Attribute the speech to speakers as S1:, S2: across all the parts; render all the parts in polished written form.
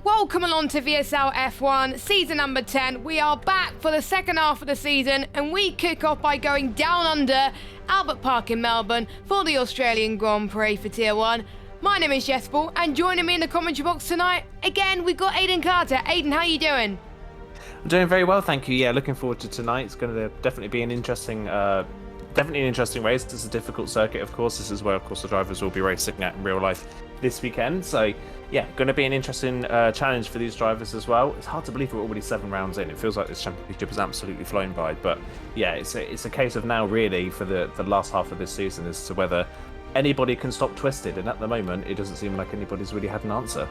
S1: welcome along to VSL F1 season number 10. We are back for the second half of the season and we kick off by going down under Albert Park in Melbourne for the Australian Grand Prix for Tier 1. My name is Jesper and joining me in the commentary box tonight, again, we've got Aidan Carter. Aidan, how are you doing?
S2: I'm doing very well, thank you. Yeah, looking forward to tonight. It's going to definitely be an interesting race. It's a difficult circuit, of course. This is where, of course, the drivers will be racing at in real life this weekend. So, yeah, going to be an interesting challenge for these drivers as well. It's hard to believe we're already 7 rounds in. It feels like this championship has absolutely flown by. But, yeah, it's a case of now, really, for the last half of this season as to whether anybody can stop Twisted. And at the moment, it doesn't seem like anybody's really had an answer.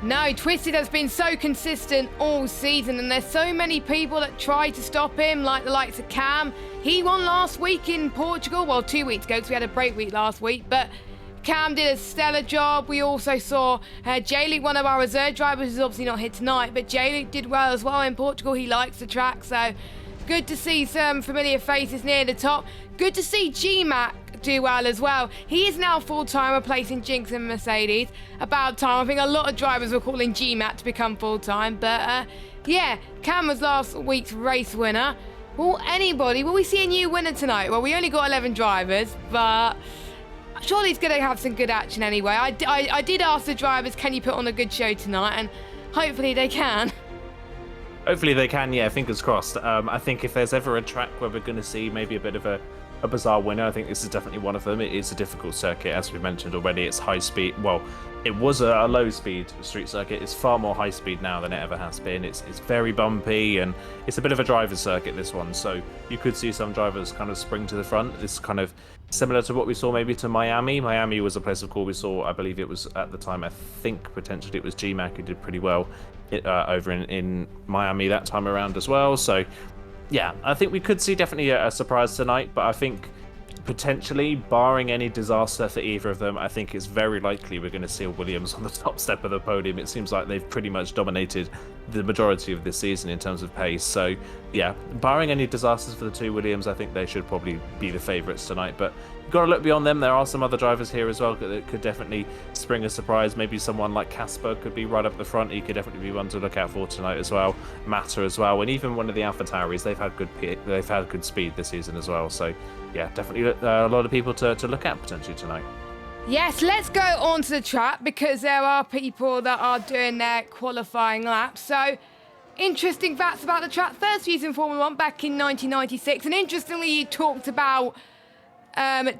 S1: No, Twisted has been so consistent all season and there's so many people that try to stop him, like the likes of Cam. He won last week in Portugal, well 2 weeks ago because we had a break week last week, but Cam did a stellar job. We also saw J-League, one of our reserve drivers, who's obviously not here tonight, but J-League did well as well in Portugal. He likes the track, so good to see some familiar faces near the top. Good to see G-Mac do well as well. He is now full-time replacing Jinx and Mercedes. About time. I think a lot of drivers were calling G-Mac to become full-time, but yeah, Cam was last week's race winner. Will we see a new winner tonight? Well, we only got 11 drivers, but surely he's going to have some good action anyway. I did ask the drivers, can you put on a good show tonight? And hopefully they can.
S2: Hopefully they can, yeah, fingers crossed. I think if there's ever a track where we're going to see maybe a bit of a bizarre winner, I think this is definitely one of them. It is a difficult circuit, as we mentioned already. It's high speed. Well, it was a low speed street circuit. It's far more high speed now than it ever has been. It's very bumpy and it's a bit of a driver's circuit, this one. So you could see some drivers kind of spring to the front. It's kind of similar to what we saw maybe to Miami. Miami was a place of call we saw. I believe it was at the time, I think potentially it was G-Mac who did pretty well over in Miami that time around as well. So yeah, I think we could see definitely a surprise tonight, but I think potentially, barring any disaster for either of them, I think it's very likely we're going to see Williams on the top step of the podium. It seems like they've pretty much dominated the majority of this season in terms of pace. So yeah, barring any disasters for the two Williams, I think they should probably be the favourites tonight. But you've got to look beyond them. There are some other drivers here as well that could definitely spring a surprise. Maybe someone like Casper could be right up the front. He could definitely be one to look out for tonight as well. Matter as well, and even one of the AlphaTauris. They've had good speed this season as well. So yeah, definitely a lot of people to look at potentially tonight.
S1: Yes, let's go on to the track because there are people that are doing their qualifying laps. So, interesting facts about the track. First used in Formula 1 back in 1996. And interestingly, you talked about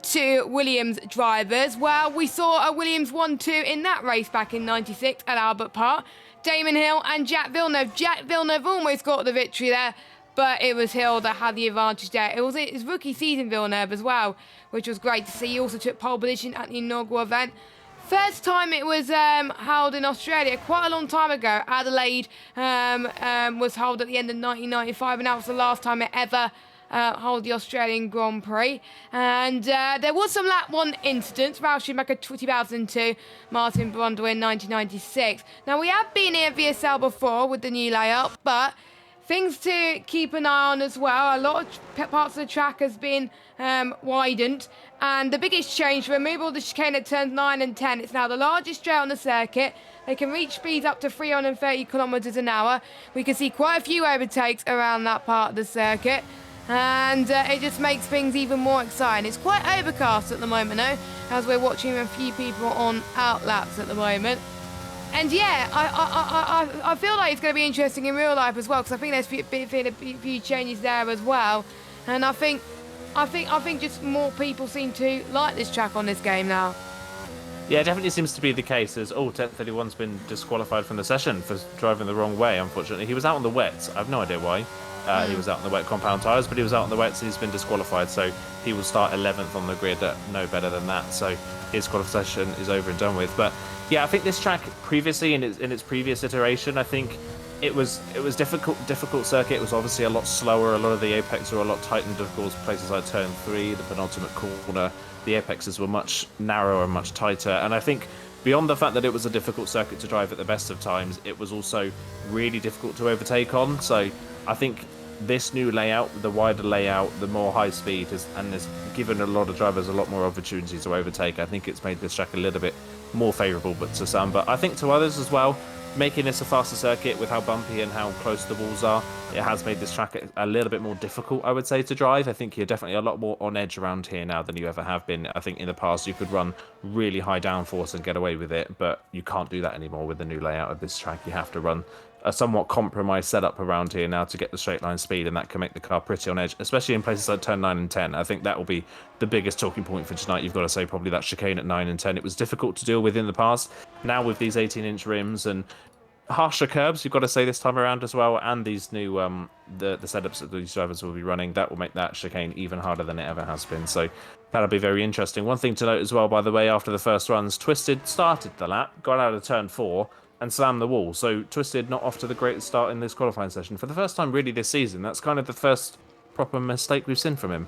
S1: two Williams drivers. Well, we saw a Williams 1-2 in that race back in 96 at Albert Park. Damon Hill and Jack Villeneuve. Jack Villeneuve almost got the victory there, but it was Hill that had the advantage there. It was his rookie season, Villeneuve, as well, which was great to see. He also took pole position at the inaugural event. First time it was held in Australia, quite a long time ago. Adelaide was held at the end of 1995, and that was the last time it ever held the Australian Grand Prix. And there was some lap 1 incidents. Ralph Schumacher 2002, Martin Brundle in 1996. Now, we have been here at VSL before with the new layout, but things to keep an eye on as well. A lot of parts of the track has been widened. And the biggest change, removal of the chicane at turns 9 and 10. It's now the largest straight on the circuit. They can reach speeds up to 330 kilometres an hour. We can see quite a few overtakes around that part of the circuit. And it just makes things even more exciting. It's quite overcast at the moment, though, as we're watching a few people on outlaps at the moment. And yeah, I feel like it's going to be interesting in real life as well, because I think there's been a few changes there as well. And I think just more people seem to like this track on this game now.
S2: Yeah, it definitely seems to be the case. As 1031's been disqualified from the session for driving the wrong way, unfortunately. He was out on the wets. I have no idea why. He was out on the wet compound tyres, but he was out on the wets and he's been disqualified. So he will start 11th on the grid, no better than that. So his qualification is over and done with. But yeah, I think this track previously, in its previous iteration, I think it was difficult circuit. It was obviously a lot slower. A lot of the apex were a lot tightened, of course. Places like turn 3, the penultimate corner, the apexes were much narrower and much tighter. And I think beyond the fact that it was a difficult circuit to drive at the best of times, it was also really difficult to overtake on. So I think this new layout, the wider layout, the more high speed, has given a lot of drivers a lot more opportunity to overtake. I think it's made this track a little bit more favourable but to some, but I think to others as well. making this a faster circuit with how bumpy and how close the walls are, it has made this track a little bit more difficult, I would say, to drive. I think you're definitely a lot more on edge around here now than you ever have been. I think in the past you could run really high downforce and get away with it, but you can't do that anymore with the new layout of this track. You have to run a somewhat compromised setup around here now to get the straight line speed, and that can make the car pretty on edge, especially in places like turn 9 and 10. I think that will be the biggest talking point for tonight. You've got to say probably that chicane at 9 and 10. It was difficult to deal with in the past. Now with these 18-inch rims and harsher curbs, you've got to say this time around as well, and these new the setups that these drivers will be running, that will make that chicane even harder than it ever has been. So that'll be very interesting. One thing to note as well, by the way, after the first runs, Twisted started the lap, got out of turn 4, and slammed the wall. So Twisted not off to the greatest start in this qualifying session for the first time really this season. That's kind of the first proper mistake we've seen from him.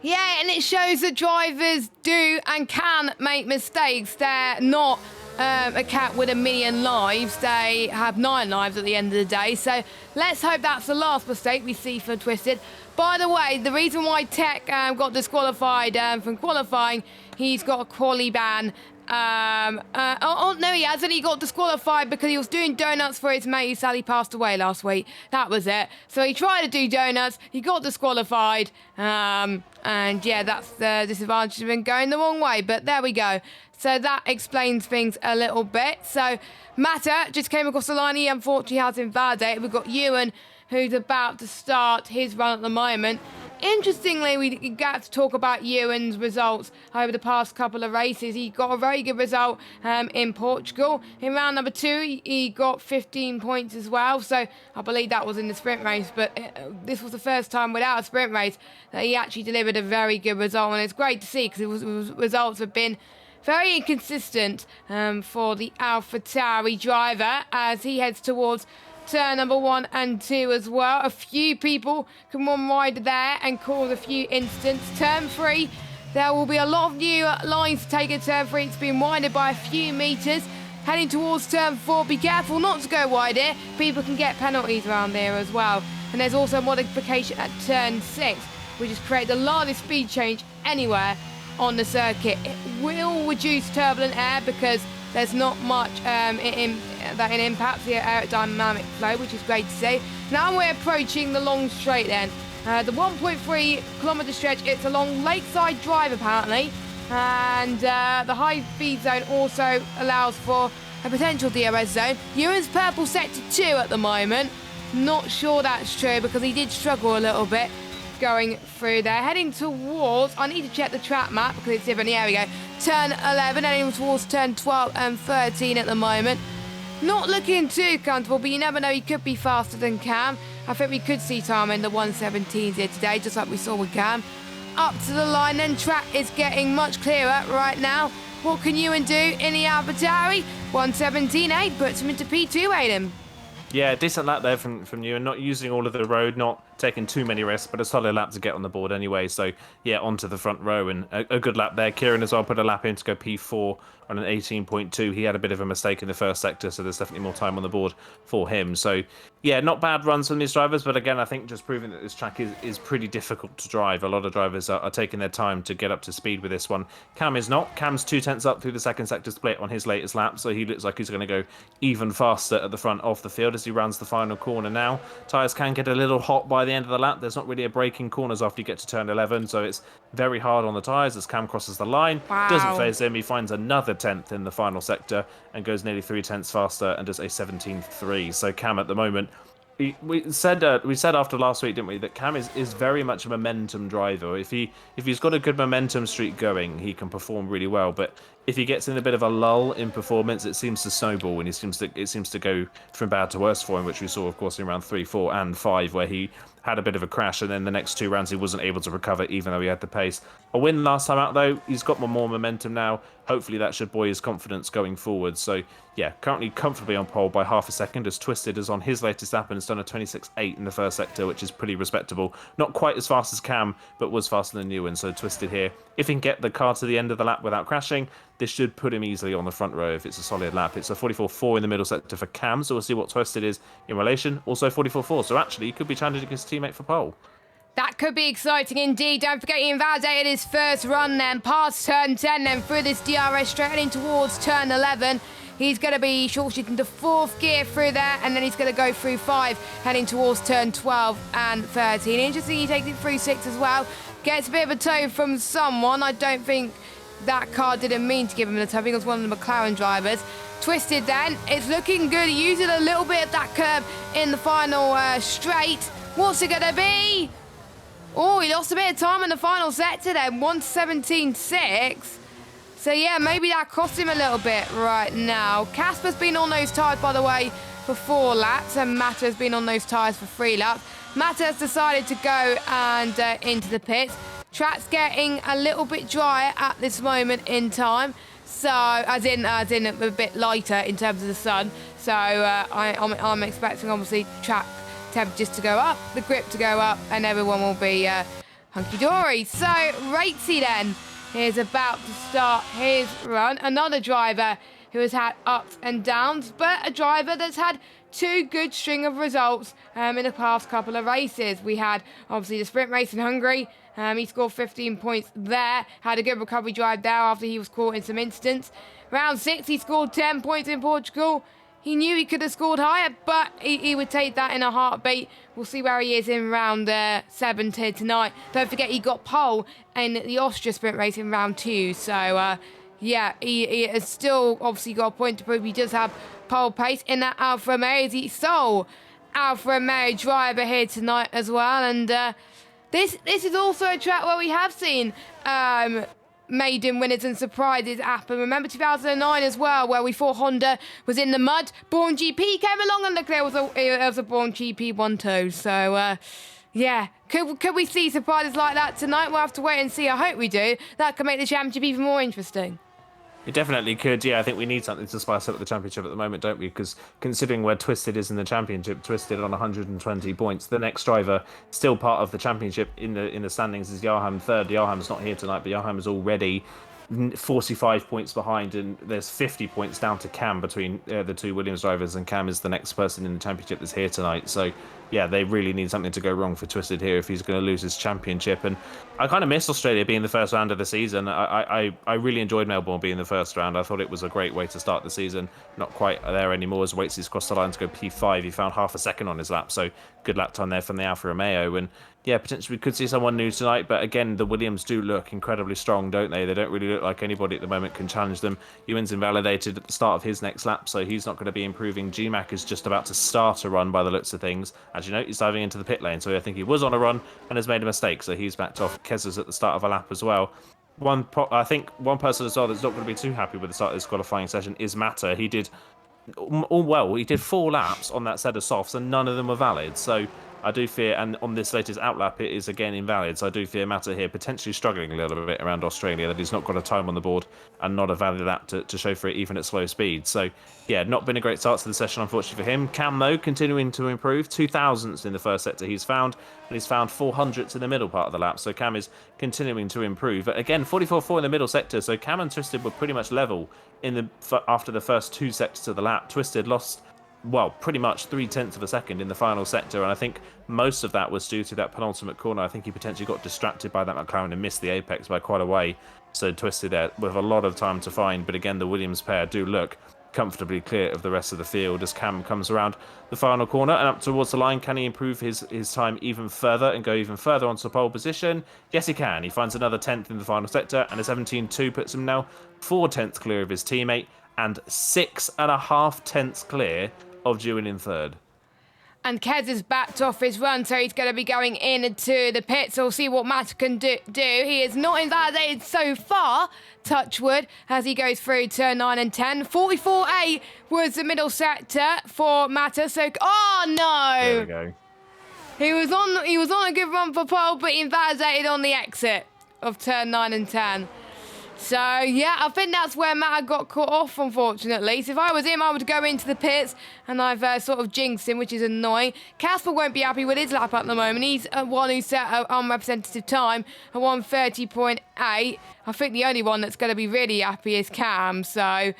S1: Yeah, and it shows that drivers do and can make mistakes. They're not a cat with a million lives. They have 9 lives at the end of the day. So let's hope that's the last mistake we see for Twisted. By the way, the reason why Tech got disqualified from qualifying, he's got a quali ban. No, he hasn't. He got disqualified because he was doing donuts for his mate who sadly passed away last week. That was it. So he tried to do donuts. He got disqualified. And yeah, that's the disadvantage of him going the wrong way. But there we go. So that explains things a little bit. So Mata just came across the line. He unfortunately has invalidated. We've got Ewan, who's about to start his run at the moment. Interestingly, we got to talk about Ewan's results over the past couple of races. He got a very good result in Portugal. In round number 2, he got 15 points as well. So I believe that was in the sprint race. But this was the first time without a sprint race that he actually delivered a very good result. And it's great to see because results have been very inconsistent for the AlphaTauri driver as he heads towards turn number 1 and 2 as well. A few people come on wide there and cause a few incidents. Turn 3, there will be a lot of new lines to take at turn 3. It's been widened by a few metres. Heading towards turn 4, be careful not to go wide here. People can get penalties around there as well. And there's also a modification at turn 6, which has created the largest speed change anywhere on the circuit. It will reduce turbulent air because there's not much that impacts the aerodynamic flow, which is great to see. Now we're approaching the long straight then. The 1.3 kilometre stretch, it's along Lakeside Drive apparently, and the high speed zone also allows for a potential DRS zone. Ewan's purple sector 2 at the moment. Not sure that's true because he did struggle a little bit going through there. Heading towards, I need to check the track map because it's different. Here we go. Turn 11, heading towards turn 12 and 13 at the moment. Not looking too comfortable, but you never know, he could be faster than Cam. I think we could see time in the 117s here today, just like we saw with Cam. Up to the line, then track is getting much clearer right now. What can Ewan do in the AlphaTauri? 117.8 puts him into P2, Aiden.
S2: Yeah, decent lap there from Ewan, not using all of the road, not taking too many risks, but a solid lap to get on the board anyway. So, yeah, onto the front row, and a good lap there. Kieran as well put a lap in to go P4 on an 18.2. He had a bit of a mistake in the first sector, so there's definitely more time on the board for him. So, yeah, not bad runs from these drivers, but again, I think just proving that this track is pretty difficult to drive. A lot of drivers are taking their time to get up to speed with this one. Cam is not. Cam's 2/10 up through the second sector split on his latest lap, so he looks like he's going to go even faster at the front of the field as he rounds the final corner now. Tyres can get a little hot by the end of the lap. There's not really a break in corners after you get to turn 11, so it's very hard on the tyres as Cam crosses the line.
S1: Wow.
S2: Doesn't phase him. He finds another 10th in the final sector and goes nearly 3/10 faster and does a 17.3. So Cam at the moment, we said after last week, didn't we, that Cam is very much a momentum driver. If he's got a good momentum streak going, he can perform really well. But if he gets in a bit of a lull in performance, it seems to snowball, and it seems to go from bad to worse for him, which we saw, of course, in round 3, 4, and 5, where he had a bit of a crash, and then the next 2 rounds he wasn't able to recover, even though he had the pace. A win last time out, though. He's got more momentum now. Hopefully that should buoy his confidence going forward. So, yeah, currently comfortably on pole by half a second, as Twisted is on his latest lap and has done a 26.8 in the first sector, which is pretty respectable. Not quite as fast as Cam, but was faster than Ewan. So Twisted here, if he can get the car to the end of the lap without crashing, this should put him easily on the front row if it's a solid lap. It's a 44.4 in the middle sector for Cam, so we'll see what Twisted is in relation. Also 44.4, so actually he could be challenging his teammate for pole.
S1: That could be exciting indeed. Don't forget he invalidated his first run then, past turn 10, then through this DRS straight heading towards turn 11. He's going to be short shooting to 4th gear through there, and then he's going to go through 5, heading towards turn 12 and 13. Interesting, he takes it through 6 as well. Gets a bit of a toe from someone. I don't think that car didn't mean to give him a toe. I think it was one of the McLaren drivers. Twisted then. It's looking good. He used a little bit of that curb in the final straight. What's it going to be? Oh, he lost a bit of time in the final sector then. 1:17.6. So, yeah, maybe that cost him a little bit right now. Casper's been on those tyres, by the way, for 4 laps, and Mata has been on those tyres for 3 laps. Mata has decided to go and into the pits. Track's getting a little bit drier at this moment in time. So, as in a bit lighter in terms of the sun. So, I'm expecting, obviously, track temperatures to go up, the grip to go up, and everyone will be hunky-dory. So, Ratesy then is about to start his run. Another driver who has had ups and downs, but a driver that's had 2 good string of results in the past couple of races. We had, obviously, the sprint race in Hungary. He scored 15 points there, had a good recovery drive there after he was caught in some incidents. Round 6, he scored 10 points in Portugal. He knew he could have scored higher, but he would take that in a heartbeat. We'll see where he is in round 7 tonight. Don't forget he got pole in the Austria sprint race in round 2. So, yeah, he has still obviously got a point to prove. He does have pole pace in that Alfa Romeo. He's the sole Alfa Romeo driver here tonight as well. And this is also a track where we have seen maiden winners and surprises happen. Remember 2009 as well, where we thought Honda was in the mud. Born GP came along and Leclerc was a Born GP 1-2. So, yeah, could we see surprises like that tonight? We'll have to wait and see. I hope we do. That could make the championship even more interesting.
S2: It definitely could, yeah. I think we need something to spice up the championship at the moment, don't we? Because considering where Twisted is in the championship, Twisted on 120 points. The next driver, still part of the championship in the standings, is Johan third. Johan's not here tonight, but Johan is already 45 points behind, and there's 50 points down to Cam between the 2 Williams drivers, and Cam is the next person in the championship that's here tonight. So, yeah, they really need something to go wrong for Twisted here if he's going to lose his championship. And I kind of miss Australia being the first round of the season. I really enjoyed Melbourne being the first round. I thought it was a great way to start the season. Not quite there anymore as Waitsy's crossed the line to go P5. He found half a second on his lap, so good lap time there from the Alfa Romeo. And yeah, potentially we could see someone new tonight, but again, the Williams do look incredibly strong, don't they? They don't really look like anybody at the moment can challenge them. Ewan's invalidated at the start of his next lap, so he's not going to be improving. GMAC is just about to start a run by the looks of things. As you know, he's diving into the pit lane, so I think he was on a run and has made a mistake, so he's backed off. Kezza's at the start of a lap as well. I think one person as well that's not going to be too happy with the start of this qualifying session is Mata. He did he did 4 laps on that set of softs and none of them were valid, so I do fear, and on this latest outlap it is again invalid, so I do fear Mata here potentially struggling a little bit around Australia, that he's not got a time on the board and not a valid lap to show for it even at slow speed. So yeah, not been a great start to the session unfortunately for him. Cam though continuing to improve, 2000ths in the first sector he's found, and he's found 400ths in the middle part of the lap, so Cam is continuing to improve. But again, 44.4 in the middle sector, so Cam and Twisted were pretty much level after the first 2 sectors of the lap. Twisted lost, well, pretty much 0.3 of a second in the final sector, and I think most of that was due to that penultimate corner. I think he potentially got distracted by that McLaren and missed the apex by quite a way, so Twisted there with a lot of time to find. But again, the Williams pair do look comfortably clear of the rest of the field as Cam comes around the final corner and up towards the line. Can he improve his time even further and go even further onto pole position? Yes, he can. He finds another 10th in the final sector, and a 17.2 puts him now 4/10 clear of his teammate and 6.5 clear of Dewin in third.
S1: And Kez has backed off his run, so he's going to be going into the pits. So we'll see what Matt can do. He is not invalidated so far, touch wood, as he goes through turn 9 and 10. 44A was the middle sector for Mata. So, oh no!
S2: There we go.
S1: He was on a good run for pole, but invalidated on the exit of turn 9 and 10. So, yeah, I think that's where Matt got caught off, unfortunately. So if I was him, I would go into the pits, and I've sort of jinxed him, which is annoying. Casper won't be happy with his lap at the moment. He's one who set an unrepresentative time, a 1:30.8. I think the only one that's going to be really happy is Cam. So,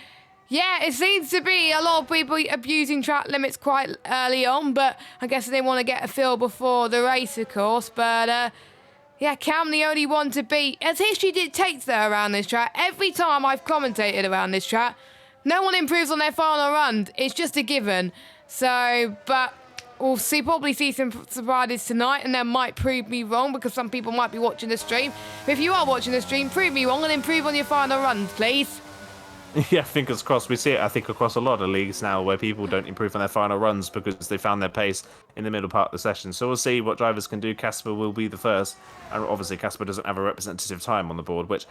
S1: Yeah, it seems to be a lot of people abusing track limits quite early on, but I guess they want to get a feel before the race, of course. But yeah, Cam the only one to beat. As history dictates though around this track, every time I've commentated around this track, no one improves on their final run. It's just a given. So, but we'll probably see some surprises tonight, and that might prove me wrong because some people might be watching the stream. But if you are watching the stream, prove me wrong and improve on your final runs, please.
S2: Yeah, fingers crossed. We see it, I think, across a lot of leagues now where people don't improve on their final runs because they found their pace in the middle part of the session. So we'll see what drivers can do. Casper will be the first. And obviously, Casper doesn't have a representative time on the board, which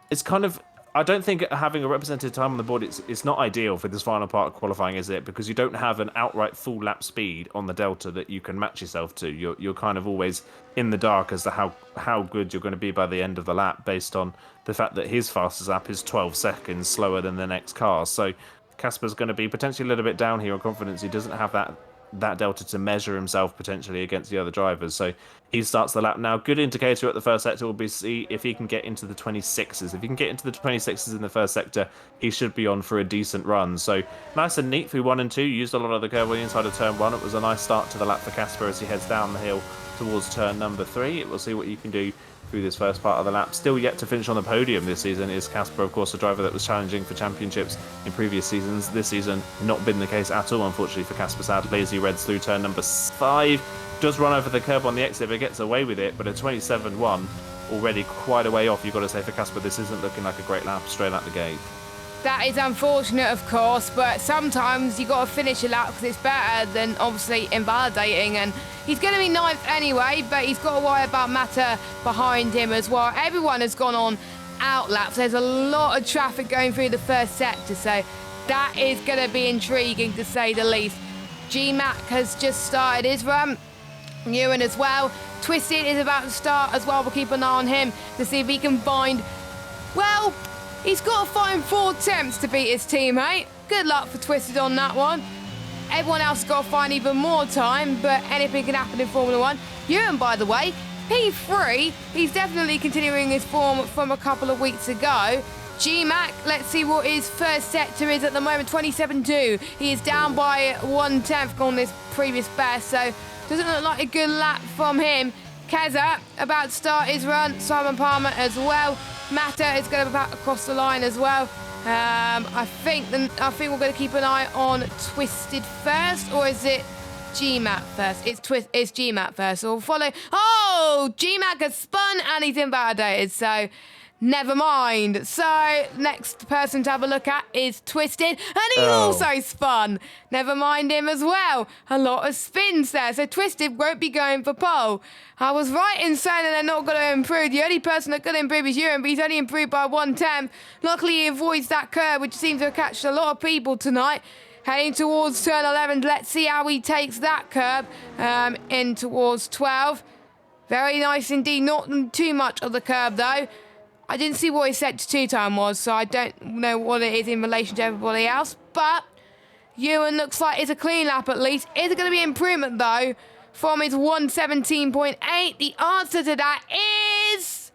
S2: is kind of... I don't think having a representative time on the board it's not ideal for this final part of qualifying, is it? Because you don't have an outright full lap speed on the Delta that you can match yourself to. You're kind of always in the dark as to how good you're going to be by the end of the lap, based on the fact that his fastest lap is 12 seconds slower than the next car. So Casper's going to be potentially a little bit down here on confidence. He doesn't have that Delta to measure himself potentially against the other drivers. So he starts the lap now. Good indicator at the first sector will be see if he can get into the 26s. If he can get into the 26s in the first sector, he should be on for a decent run. So nice and neat through 1 and 2. Used a lot of the curve on the inside of turn 1. It was a nice start to the lap for Casper as he heads down the hill towards turn number 3. We'll see what you can do through this first part of the lap. Still yet to finish on the podium this season is Casper, of course, a driver that was challenging for championships in previous seasons. This season, not been the case at all, unfortunately, for Casper. Sadly, as he reds through turn number 5. Does run over the curb on the exit, but gets away with it. But a 27.1 already quite a way off, you've got to say, for Casper. This isn't looking like a great lap straight out the gate.
S1: That is unfortunate, of course, but sometimes you got to finish a lap because it's better than obviously invalidating. And he's going to be 9th anyway, but he's got to worry about Mata behind him as well. Everyone has gone on out laps. There's a lot of traffic going through the first sector, so that is going to be intriguing to say the least. G-Mac has just started his run. Ewan as well. Twisted is about to start as well. We'll keep an eye on him to see if he can find... Well, he's got to find 4 attempts to beat his teammate. Good luck for Twisted on that one. Everyone else has got to find even more time, but anything can happen in Formula 1. Ewan, by the way, P3, he's definitely continuing his form from a couple of weeks ago. G-Mac, let's see what his first sector is at the moment, 27.2. He is down by 1/10 on this previous best, so doesn't look like a good lap from him. Keza about to start his run. Simon Palmer as well. Mata is going to be back across the line as well. I think we're going to keep an eye on Twisted first, or is it G-Mac first? It's G-Mac first. So we'll follow. Oh, G-Mac has spun and he's invalidated. So never mind. So next person to have a look at is Twisted, and he also spun. Never mind him as well. A lot of spins there. So Twisted won't be going for pole. I was right in saying that they're not going to improve. The only person that could improve is Ewan, but he's only improved by 1/10. Luckily, he avoids that curve, which seems to have catched a lot of people tonight. Heading towards turn 11. Let's see how he takes that curve in towards 12. Very nice indeed. Not too much of the curve, though. I didn't see what his sector 2 time was, so I don't know what it is in relation to everybody else. But Ewan looks like it's a clean lap at least. Is it going to be improvement, though, from his 1:17.8? The answer to that is...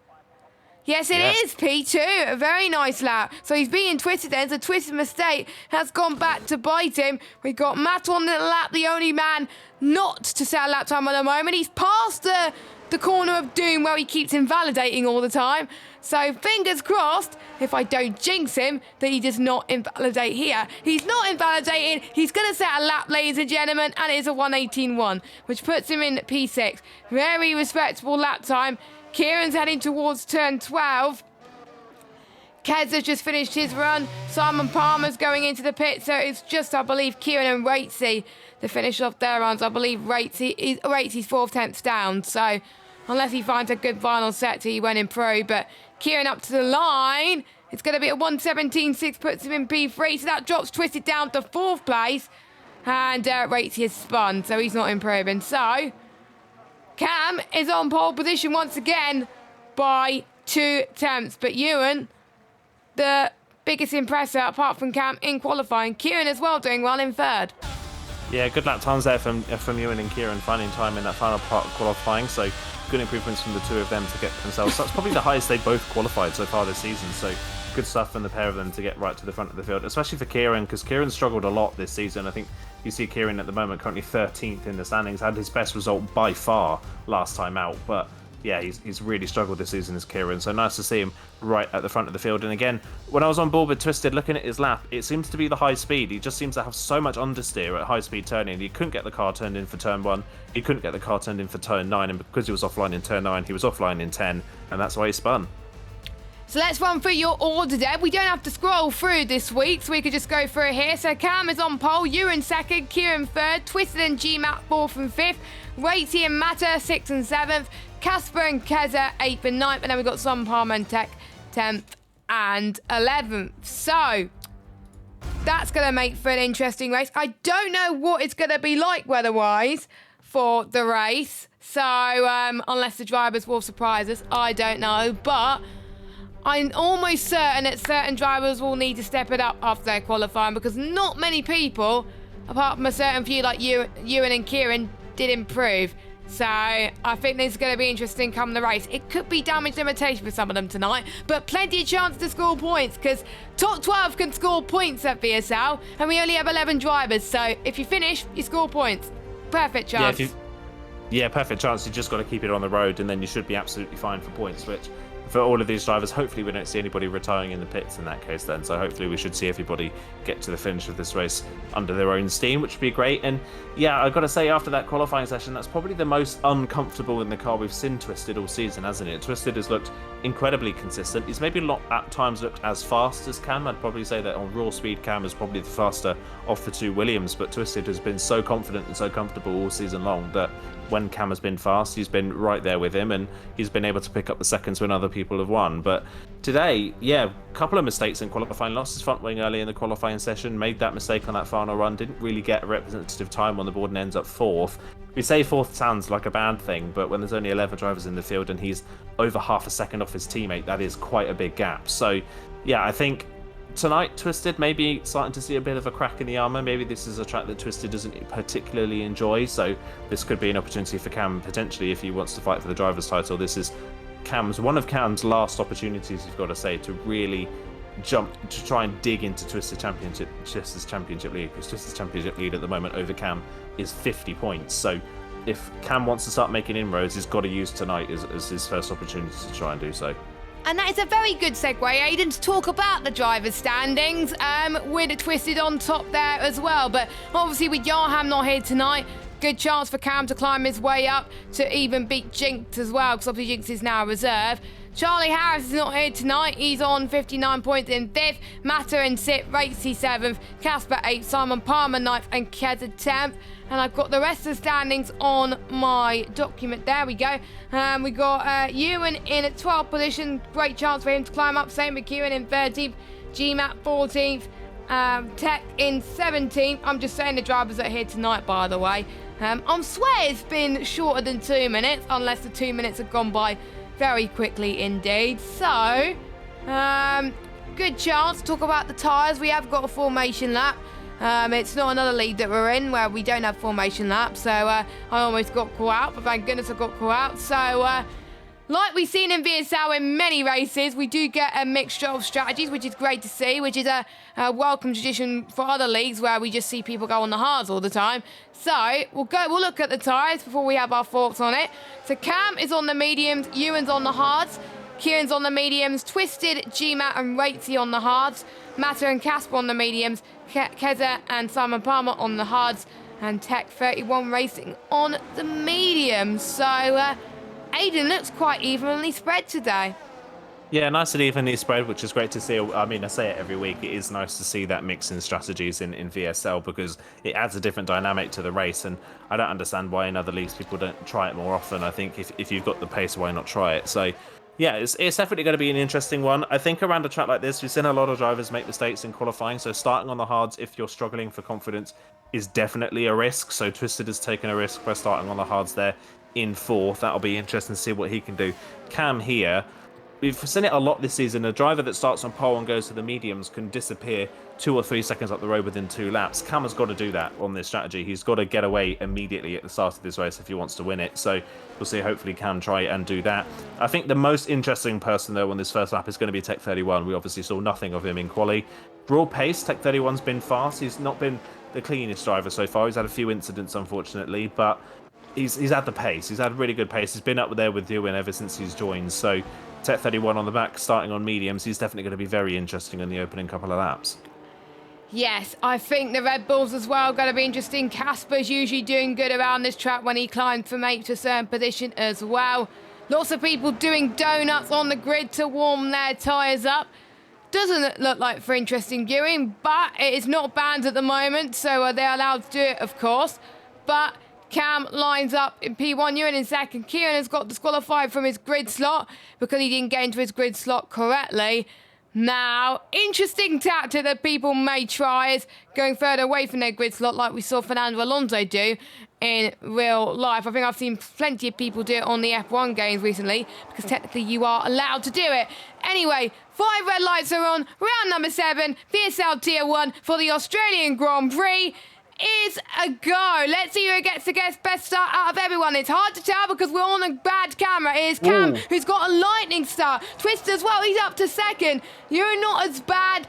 S1: Yes, it is P2. A very nice lap. So he's being Twisted then. So Twisted mistake has gone back to bite him. We've got Matt on the lap, the only man not to set a lap time at the moment. He's past the corner of doom where he keeps invalidating all the time. So fingers crossed, if I don't jinx him, that he does not invalidate here. He's not invalidating. He's going to set a lap, ladies and gentlemen, and it's a 1:18.1, which puts him in P6. Very respectable lap time. Kieran's heading towards turn 12. Kez has just finished his run. Simon Palmer's going into the pit, so it's just, I believe, Kieran and Ratesy to finish off their runs. I believe Ratesy's 4/10 down, so unless he finds a good final sector, he won't improve. But Kieran up to the line. It's going to be a 1:17.6, puts him in P3, so that drops Twisted down to 4th place. And Ratesy has spun, so he's not improving. So Cam is on pole position once again by 2 attempts. But Ewan, the biggest impressor apart from Cam in qualifying. Kieran as well doing well in 3rd.
S2: Yeah, good lap times there from Ewan and Kieran, finding time in that final part of qualifying. So good improvements from the two of them to get themselves. That's probably the highest they both qualified so far this season. So good stuff from the pair of them to get right to the front of the field, especially for Kieran, because Kieran struggled a lot this season. I think you see Kieran at the moment currently 13th in the standings, had his best result by far last time out, but yeah, he's really struggled this season as Kieran, so nice to see him right at the front of the field. And again, when I was on board with Twisted, looking at his lap, it seems to be the high speed. He just seems to have so much understeer at high speed turning. He couldn't get the car turned in for turn 1, he couldn't get the car turned in for turn 9, and because he was offline in turn 9, he was offline in 10, and that's why he spun.
S1: So let's run through your order, Deb. We don't have to scroll through this week, so we could just go through it here. So Cam is on pole, Ewan second, Kieran third, Twisted and GMAT fourth and fifth, Ratey and Matter 6th and 7th, Casper and Keza 8th and 9th, and then we've got Son, Palmer and Tech 10th and 11th. So that's going to make for an interesting race. I don't know what it's going to be like weather-wise for the race. So unless the drivers will surprise us, I don't know. But I'm almost certain that certain drivers will need to step it up after their qualifying, because not many people, apart from a certain few like Ewan and Kieran, did improve. So I think this is going to be interesting come the race. It could be damage limitation for some of them tonight, but plenty of chance to score points, because top 12 can score points at VSL, and we only have 11 drivers. So if you finish, you score points. Perfect chance.
S2: Yeah, perfect chance. You just got to keep it on the road, and then you should be absolutely fine for points, which for all of these drivers, hopefully we don't see anybody retiring in the pits in that case then. So hopefully we should see everybody get to the finish of this race under their own steam, which would be great. And yeah, I've got to say, after that qualifying session, that's probably the most uncomfortable in the car we've seen Twisted all season, hasn't it? Twisted has looked incredibly consistent. He's maybe not at times looked as fast as Cam. I'd probably say that on raw speed, Cam is probably the faster of the two Williams, but Twisted has been so confident and so comfortable all season long that when Cam has been fast, he's been right there with him, and he's been able to pick up the seconds when other people have won. But today, yeah, a couple of mistakes in qualifying. Lost his front wing early in the qualifying session, made that mistake on that final run, didn't really get a representative time on the board and ends up 4th. We say 4th sounds like a bad thing, but when there's only 11 drivers in the field and he's over half a second off his teammate, that is quite a big gap. So yeah, I think tonight Twisted maybe starting to see a bit of a crack in the armor. Maybe this is a track that Twisted doesn't particularly enjoy, so this could be an opportunity for Cam potentially if he wants to fight for the driver's title. This is one of Cam's last opportunities, you've got to say, to really jump to try and dig into Twisted Championship lead, because Twisted Championship lead at the moment over Cam is 50 points. So if Cam wants to start making inroads, he's got to use tonight as his first opportunity to try and do so.
S1: And that is a very good segue, Aiden, to talk about the drivers' standings, with a Twisted on top there as well. But obviously with Yarham not here tonight, good chance for Cam to climb his way up to even beat Jinx as well, because obviously Jinx is now a reserve. Charlie Harris is not here tonight. He's on 59 points in 5th. Matter and Sit, Ratesy 7th. Casper 8th. Simon Palmer 9th. And Keza 10th. And I've got the rest of the standings on my document. There we go. We got Ewan in at 12th position. Great chance for him to climb up. Same with Kieran in 13th. GMAT 14th. Tech in 17th. I'm just saying the drivers that are here tonight, by the way. I swear it's been shorter than 2 minutes, unless the 2 minutes have gone by very quickly indeed. So, good chance to talk about the tyres. We have got a formation lap. It's not another league that we're in where we don't have formation laps. So, I almost got caught out, but thank goodness I got caught out. So, like we've seen in VSL in many races, we do get a mixture of strategies, which is great to see, which is a welcome tradition for other leagues where we just see people go on the hards all the time. So we'll look at the tyres before we have our thoughts on it. So Cam is on the mediums, Ewan's on the hards, Kieran's on the mediums, Twisted, GMAT and Ratesy on the hards, Matter and Casper on the mediums, Keza and Simon Palmer on the hards, and Tech 31 Racing on the mediums. So Aiden looks quite evenly spread today.
S2: Yeah, nice and evenly spread, which is great to see. I mean, I say it every week. It is nice to see that mix in strategies in VSL, because it adds a different dynamic to the race. And I don't understand why in other leagues people don't try it more often. I think if you've got the pace, why not try it? So yeah, it's definitely going to be an interesting one. I think around a track like this, we've seen a lot of drivers make mistakes in qualifying. So starting on the hards, if you're struggling for confidence, is definitely a risk. So Twisted has taken a risk by starting on the hards there in 4th. That'll be interesting to see what he can do. Cam here, we've seen it a lot this season. A driver that starts on pole and goes to the mediums can disappear 2 or 3 seconds up the road within 2 laps. Cam has got to do that on this strategy. He's got to get away immediately at the start of this race if he wants to win it. So we'll see. Hopefully Cam try and do that. I think the most interesting person, though, on this first lap is going to be Tech 31. We obviously saw nothing of him in quali. Raw pace, Tech 31's been fast. He's not been the cleanest driver so far. He's had a few incidents, unfortunately, but he's had the pace. He's had really good pace. He's been up there with Ewan ever since he's joined. So Tech 31 on the back, starting on mediums. He's definitely going to be very interesting in the opening couple of laps.
S1: Yes, I think the Red Bulls as well going to be interesting. Casper's usually doing good around this track when he climbs from 8th to a certain position as well. Lots of people doing donuts on the grid to warm their tyres up. Doesn't look like for interesting viewing, but it is not banned at the moment, so they're allowed to do it, of course. But Cam lines up in P1, Ewan in second. Kieran has got disqualified from his grid slot because he didn't get into his grid slot correctly. Now, interesting tactic that people may try is going further away from their grid slot like we saw Fernando Alonso do in real life. I think I've seen plenty of people do it on the F1 games recently because technically you are allowed to do it. Anyway, 5 red lights are on. Round number 7, VSL Tier 1 for the Australian Grand Prix is a go. Let's see who gets the best start out of everyone. It's hard to tell because we're on a bad camera. Here's Cam, who's got a lightning start. Twist as well, he's up to second. You're not as bad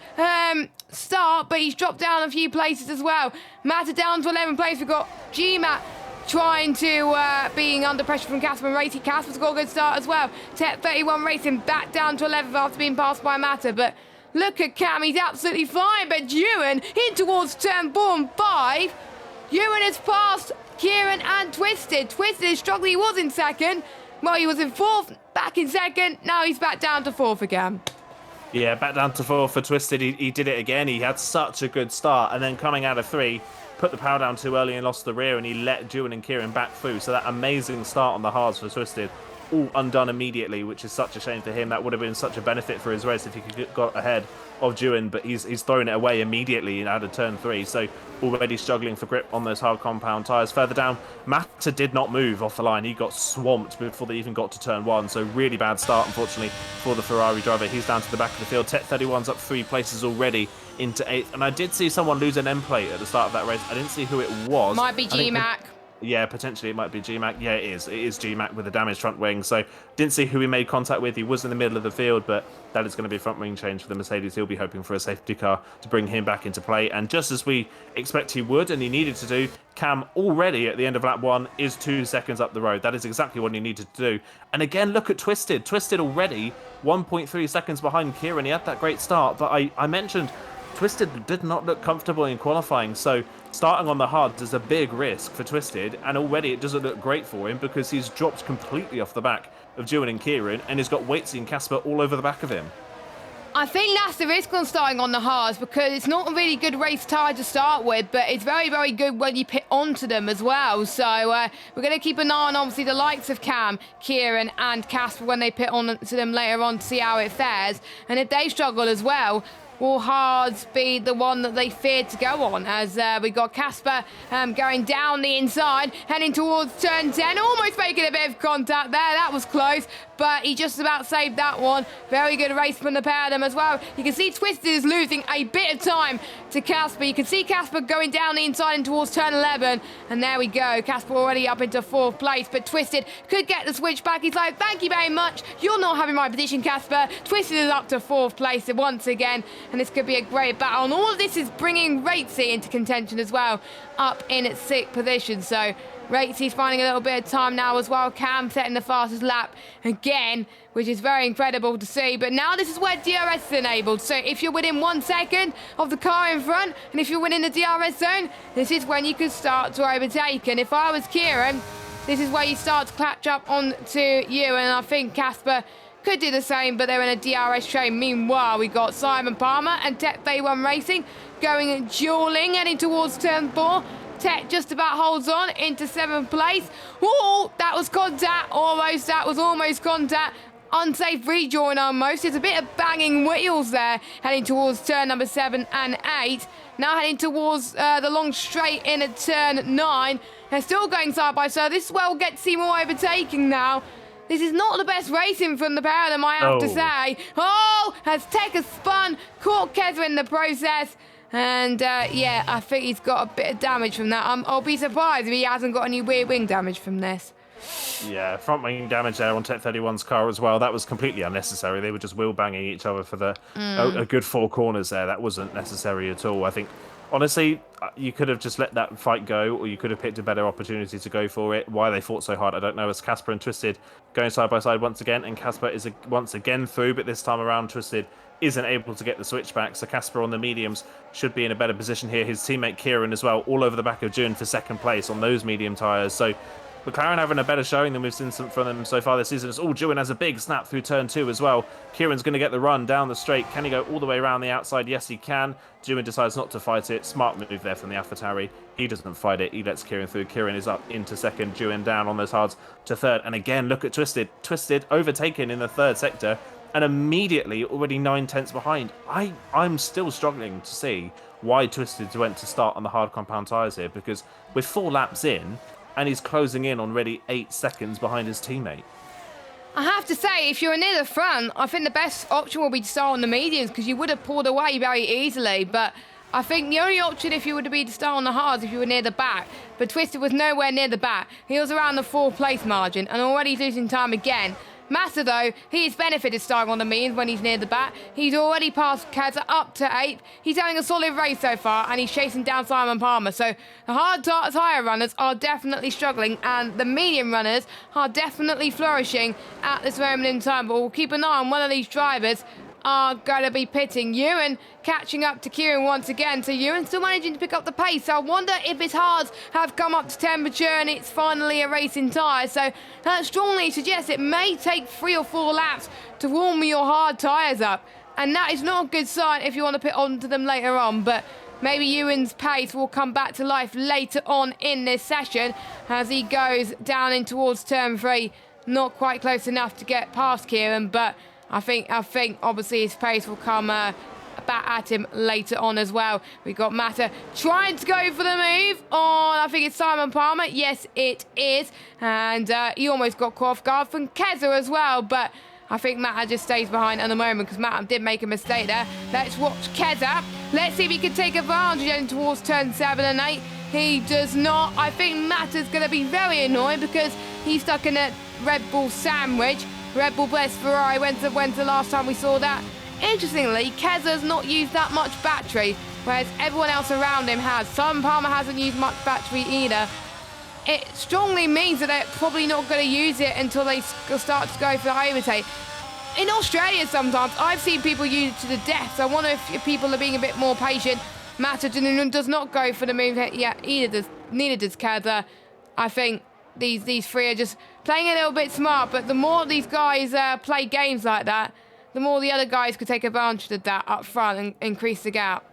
S1: start, but he's dropped down a few places as well. Matter down to 11th place. We've got GMAT trying to being under pressure from Casper and Racing. Casper's got a good start as well. Tech 31 Racing back down to 11th after being passed by Matter, but look at Cam, he's absolutely fine, but Ewan in towards turn 4 and 5. Ewan has passed Kieran and Twisted. Twisted is struggling, he was in second. Well, he was in 4th, back in second. Now he's back down to 4th again.
S2: Yeah, back down to 4 for Twisted. He did it again. He had such a good start, and then coming out of 3, put the power down too early and lost the rear, and he let Ewan and Kieran back through. So that amazing start on the hards for Twisted, all undone immediately, which is such a shame for him. That would have been such a benefit for his race if he could get got ahead of Ewan, but he's thrown it away immediately out of turn 3. So already struggling for grip on those hard compound tyres. Further down, Matter did not move off the line. He got swamped before they even got to turn 1. So really bad start, unfortunately, for the Ferrari driver. He's down to the back of the field. Tech 31's up 3 places already into 8th. And I did see someone lose an end plate at the start of that race. I didn't see who it was.
S1: Might be GMAC.
S2: Yeah, potentially it might be GMAC. Yeah, it is. It is GMAC with a damaged front wing. So didn't see who he made contact with. He was in the middle of the field, but that is going to be a front wing change for the Mercedes. He'll be hoping for a safety car to bring him back into play. And just as we expect he would and he needed to do, Cam already at the end of lap 1 is 2 seconds up the road. That is exactly what he needed to do. And again, look at Twisted. Twisted already 1.3 seconds behind Kieran. He had that great start, but I mentioned Twisted did not look comfortable in qualifying, so starting on the hards is a big risk for Twisted, and already it doesn't look great for him because he's dropped completely off the back of Ewan and Kieran, and he's got Waitsy and Casper all over the back of him.
S1: I think that's the risk on starting on the hards because it's not a really good race tyre to start with, but it's very, very good when you pit onto them as well. So we're going to keep an eye on, obviously, the likes of Cam, Kieran and Casper when they pit onto them later on to see how it fares. And if they struggle as well, will hards be the one that they feared to go on, as we got Casper going down the inside, heading towards turn 10, almost making a bit of contact there. That was close, but he just about saved that one. Very good race from the pair of them as well. You can see Twisted is losing a bit of time to Casper. You can see Casper going down the inside and towards turn 11, and there we go. Casper already up into 4th place, but Twisted could get the switch back. He's like, thank you very much. You're not having my position, Casper. Twisted is up to 4th place once again, and this could be a great battle. And all of this is bringing Ratesy into contention as well, up in 6th position. So Ratesy's finding a little bit of time now as well. Cam setting the fastest lap again, which is very incredible to see. But now this is where DRS is enabled. So if you're within 1 second of the car in front, and if you're within the DRS zone, this is when you can start to overtake. And if I was Kieran, this is where you start to catch up on to you. And I think Casper could do the same, but they're in a DRS train. Meanwhile, we got Simon Palmer and Tech 31 Racing going and dueling, heading towards turn 4. Tech just about holds on into 7th place. Oh, that was contact. Almost, that was almost contact. Unsafe rejoin almost. There's a bit of banging wheels there, heading towards turn number 7 and 8. Now heading towards the long straight in at turn 9. They're still going side by side. This is where we'll get to see more overtaking now. This is not the best racing from the pair of them, I have to say. Oh, has taken spun, caught Keza in the process. And yeah, I think he's got a bit of damage from that. I'll be surprised if he hasn't got any rear wing damage from this.
S2: Yeah, front wing damage there on Tech 31's car as well. That was completely unnecessary. They were just wheel banging each other for the a good 4 corners there. That wasn't necessary at all. I think, honestly, you could have just let that fight go, or you could have picked a better opportunity to go for it. Why they fought so hard, I don't know. As Casper and Twisted going side by side once again, and Casper is once again through, but this time around Twisted isn't able to get the switch back. So Casper on the mediums should be in a better position here. His teammate Kieran as well, all over the back of June for second place on those medium tyres. So McLaren having a better showing than we've seen from them so far this season. It's all Jewin has a big snap through turn 2 as well. Kieran's going to get the run down the straight. Can he go all the way around the outside? Yes, he can. Jewin decides not to fight it. Smart move there from the AlphaTauri. He doesn't fight it. He lets Kieran through. Kieran is up into second. Jewin down on those hards to third. And again, look at Twisted. Twisted overtaken in the third sector and immediately already 9/10 behind. I'm still struggling to see why Twisted went to start on the hard compound tyres here, because with 4 laps in, and he's closing in on already 8 seconds behind his teammate.
S1: I have to say, if you're near the front, I think the best option will be to start on the mediums, because you would have pulled away very easily. But I think the only option if you would be to start on the hards if you were near the back. But Twisted was nowhere near the back. He was around the 4th place margin and already losing time again. Massa, though, he's benefited starting on the mediums when he's near the back. He's already passed Keza up to 8th. He's having a solid race so far, and he's chasing down Simon Palmer. So the hard tyre runners are definitely struggling, and the medium runners are definitely flourishing at this moment in time. But we'll keep an eye on one of these drivers are going to be pitting. Ewan catching up to Kieran once again. So Ewan still managing to pick up the pace. So I wonder if his hards have come up to temperature and it's finally a racing tyre. So that strongly suggests it may take 3 or 4 laps to warm your hard tyres up. And that is not a good sign if you want to pit onto them later on. But maybe Ewan's pace will come back to life later on in this session as he goes down in towards turn 3. Not quite close enough to get past Kieran, but I think obviously his pace will come back at him later on as well. We've got Matta trying to go for the move on, I think it's Simon Palmer. Yes, it is. And he almost got caught off guard from Keza as well, but I think Matta just stays behind at the moment because Matta did make a mistake there. Let's watch Keza. Let's see if he can take advantage in towards turn 7 and 8. He does not. I think Matta's going to be very annoyed because he's stuck in a Red Bull sandwich. Red Bull bless Ferrari, when's the last time we saw that? Interestingly, Keza's not used that much battery, whereas everyone else around him has. Simon Palmer hasn't used much battery either. It strongly means that they're probably not going to use it until they start to go for the overtake. In Australia sometimes, I've seen people use it to the death, so I wonder if people are being a bit more patient. Matta does not go for the move yet, neither does Keza. I think these 3 are just playing a little bit smart, but the more these guys play games like that, the more the other guys could take advantage of that up front and increase the gap.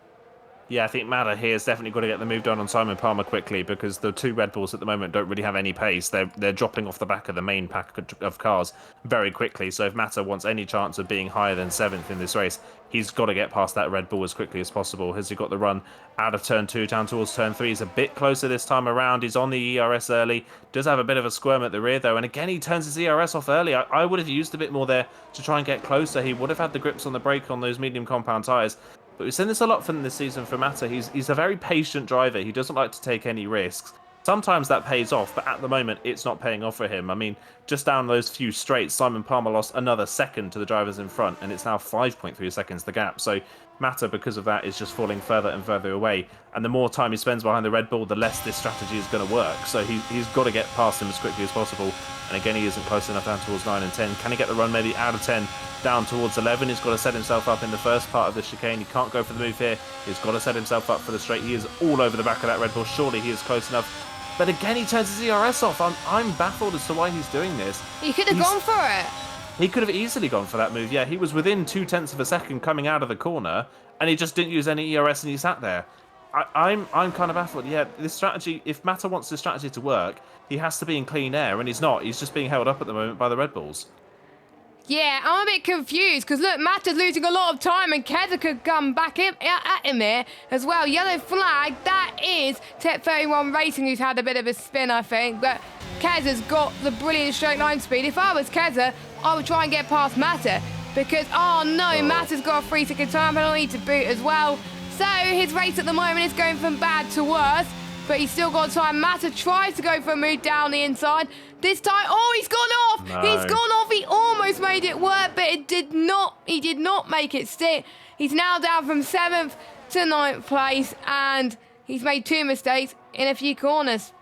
S2: Yeah, I think Matta here has definitely got to get the move done on Simon Palmer quickly, because the 2 Red Bulls at the moment don't really have any pace. They're dropping off the back of the main pack of cars very quickly. So if Matta wants any chance of being higher than 7th in this race, he's got to get past that Red Bull as quickly as possible. Has he got the run out of turn 2 down towards turn 3? He's a bit closer this time around. He's on the ERS early. Does have a bit of a squirm at the rear though. And again, he turns his ERS off early. I would have used a bit more there to try and get closer. He would have had the grips on the brake on those medium compound tyres. But we've seen this a lot from this season for Matta. He's a very patient driver. He doesn't like to take any risks. Sometimes that pays off, but at the moment, it's not paying off for him. I mean, just down those few straights, Simon Palmer lost another second to the drivers in front, and it's now 5.3 seconds the gap. So Matta, because of that, is just falling further and further away. And the more time he spends behind the Red Bull, the less this strategy is going to work. So he's got to get past him as quickly as possible. And again, he isn't close enough down towards 9 and 10. Can he get the run maybe out of 10 down towards 11? He's got to set himself up in the first part of the chicane. He can't go for the move here. He's got to set himself up for the straight. He is all over the back of that Red Bull. Surely he is close enough. But again, he turns his ERS off. I'm baffled as to why he's doing this.
S1: He could have gone for it.
S2: He could have easily gone for that move. Yeah, he was within 0.2 of a second coming out of the corner, and he just didn't use any ERS, and he sat there. I'm kind of baffled. Yeah, this strategy, if Matta wants this strategy to work, he has to be in clean air, and he's not. He's just being held up at the moment by the Red Bulls.
S1: Yeah, I'm a bit confused because look, Matta's losing a lot of time and Keza could come back at him here as well. Yellow flag, that is Tech 31 Racing who's had a bit of a spin, I think. But Keza's got the brilliant straight line speed. If I was Keza, I would try and get past Mata because, oh no, Mata's got a 3-second time penalty to boot as well. So his race at the moment is going from bad to worse, but he's still got time. Mata tries to go for a move down the inside. This time, oh, he's gone off.
S2: No.
S1: He's gone off. He almost made it work, but it did not. He did not make it stick. He's now down from 7th to 9th place, and he's made 2 mistakes in a few corners.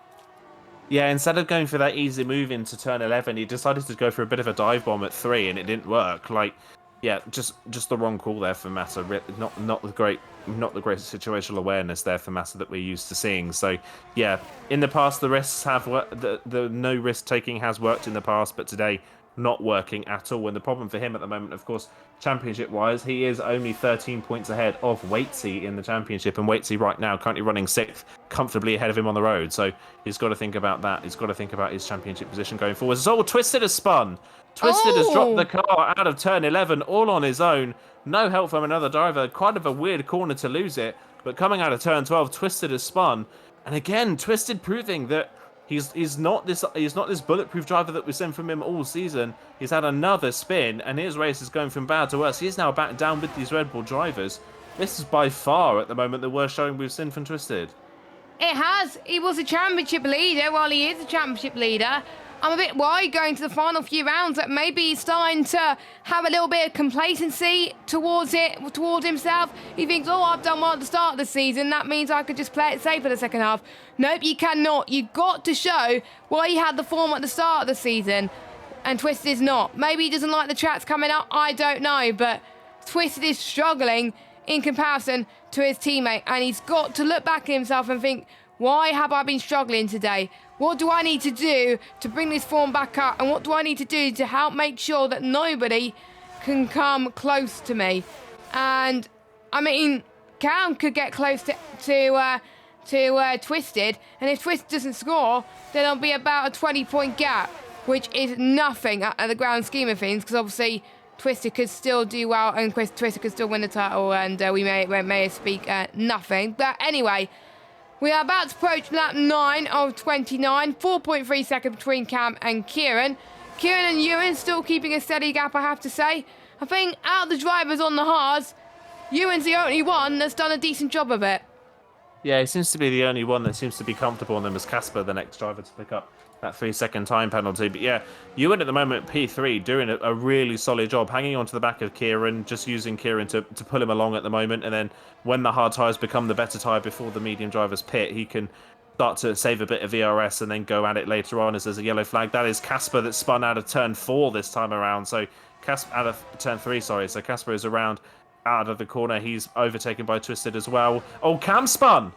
S2: Yeah, instead of going for that easy move into turn 11, he decided to go for a bit of a dive bomb at 3, and it didn't work. Like, yeah, just the wrong call there for Mata. Not the great situational awareness there for Mata that we're used to seeing. So, yeah, in the past the risks have worked. The no risk taking has worked in the past, but today not working at all. And the problem for him at the moment, of course, championship-wise, he is only 13 points ahead of Waitsy in the championship, and Waitsy right now currently running 6th, comfortably ahead of him on the road. So he's got to think about that. He's got to think about his championship position going forward. So Twisted has spun. Twisted has dropped the car out of turn 11 all on his own. No help from another driver. Quite of a weird corner to lose it. But coming out of turn 12, Twisted has spun. And again, Twisted proving that he's not this bulletproof driver that we've seen from him all season. He's had another spin, and his race is going from bad to worse. He's now back down with these Red Bull drivers. This is by far, at the moment, the worst showing we've seen from Twisted.
S1: It has. He was a championship leader. While he is a championship leader, I'm a bit worried going to the final few rounds that maybe he's starting to have a little bit of complacency towards himself. He thinks, oh, I've done well at the start of the season. That means I could just play it safe for the second half. Nope, you cannot. You've got to show why he had the form at the start of the season. And Twisted is not. Maybe he doesn't like the tracks coming up. I don't know. But Twisted is struggling in comparison to his teammate. And he's got to look back at himself and think, why have I been struggling today? What do I need to do to bring this form back up? And what do I need to do to help make sure that nobody can come close to me? And, I mean, Cam could get close to Twisted. And if Twisted doesn't score, then it'll be about a 20-point gap, which is nothing at the grand scheme of things, because obviously Twisted could still do well and Twisted could still win the title, and we may speak nothing. But anyway, we are about to approach lap 9 of 29, 4.3 seconds between Cam and Kieran. Kieran and Ewan still keeping a steady gap, I have to say. I think out of the drivers on the hards, Ewan's the only one that's done a decent job of it.
S2: Yeah, he seems to be the only one that seems to be comfortable on them as Casper, the next driver to pick up that 3-second time penalty. But yeah, Ewan at the moment, P3, doing a really solid job, hanging onto the back of Kieran, just using Kieran to pull him along at the moment. And then when the hard tyres become the better tyre before the medium drivers pit, he can start to save a bit of VRS and then go at it later on as there's a yellow flag. That is Casper that spun out of turn 4 this time around. So Casper out of turn 3, sorry. So Casper is around out of the corner. He's overtaken by Twisted as well. Oh, Cam spun!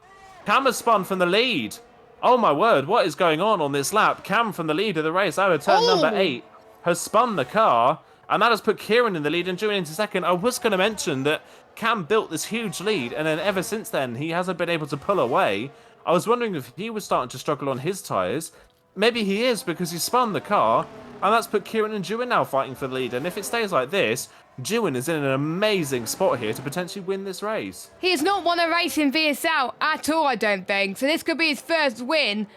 S2: Cam has spun from the lead. Oh my word, what is going on this lap? Cam from the lead of the race out of turn number 8 has spun the car, and that has put Kieran in the lead and Julian into second. I was going to mention that Cam built this huge lead, and then ever since then, he hasn't been able to pull away. I was wondering if he was starting to struggle on his tyres. Maybe he is, because he spun the car, and that's put Kieran and Julian now fighting for the lead. And if it stays like this, Julian is in an amazing spot here to potentially win this race.
S1: He has not won a race in VSL at all, I don't think. So this could be his first win.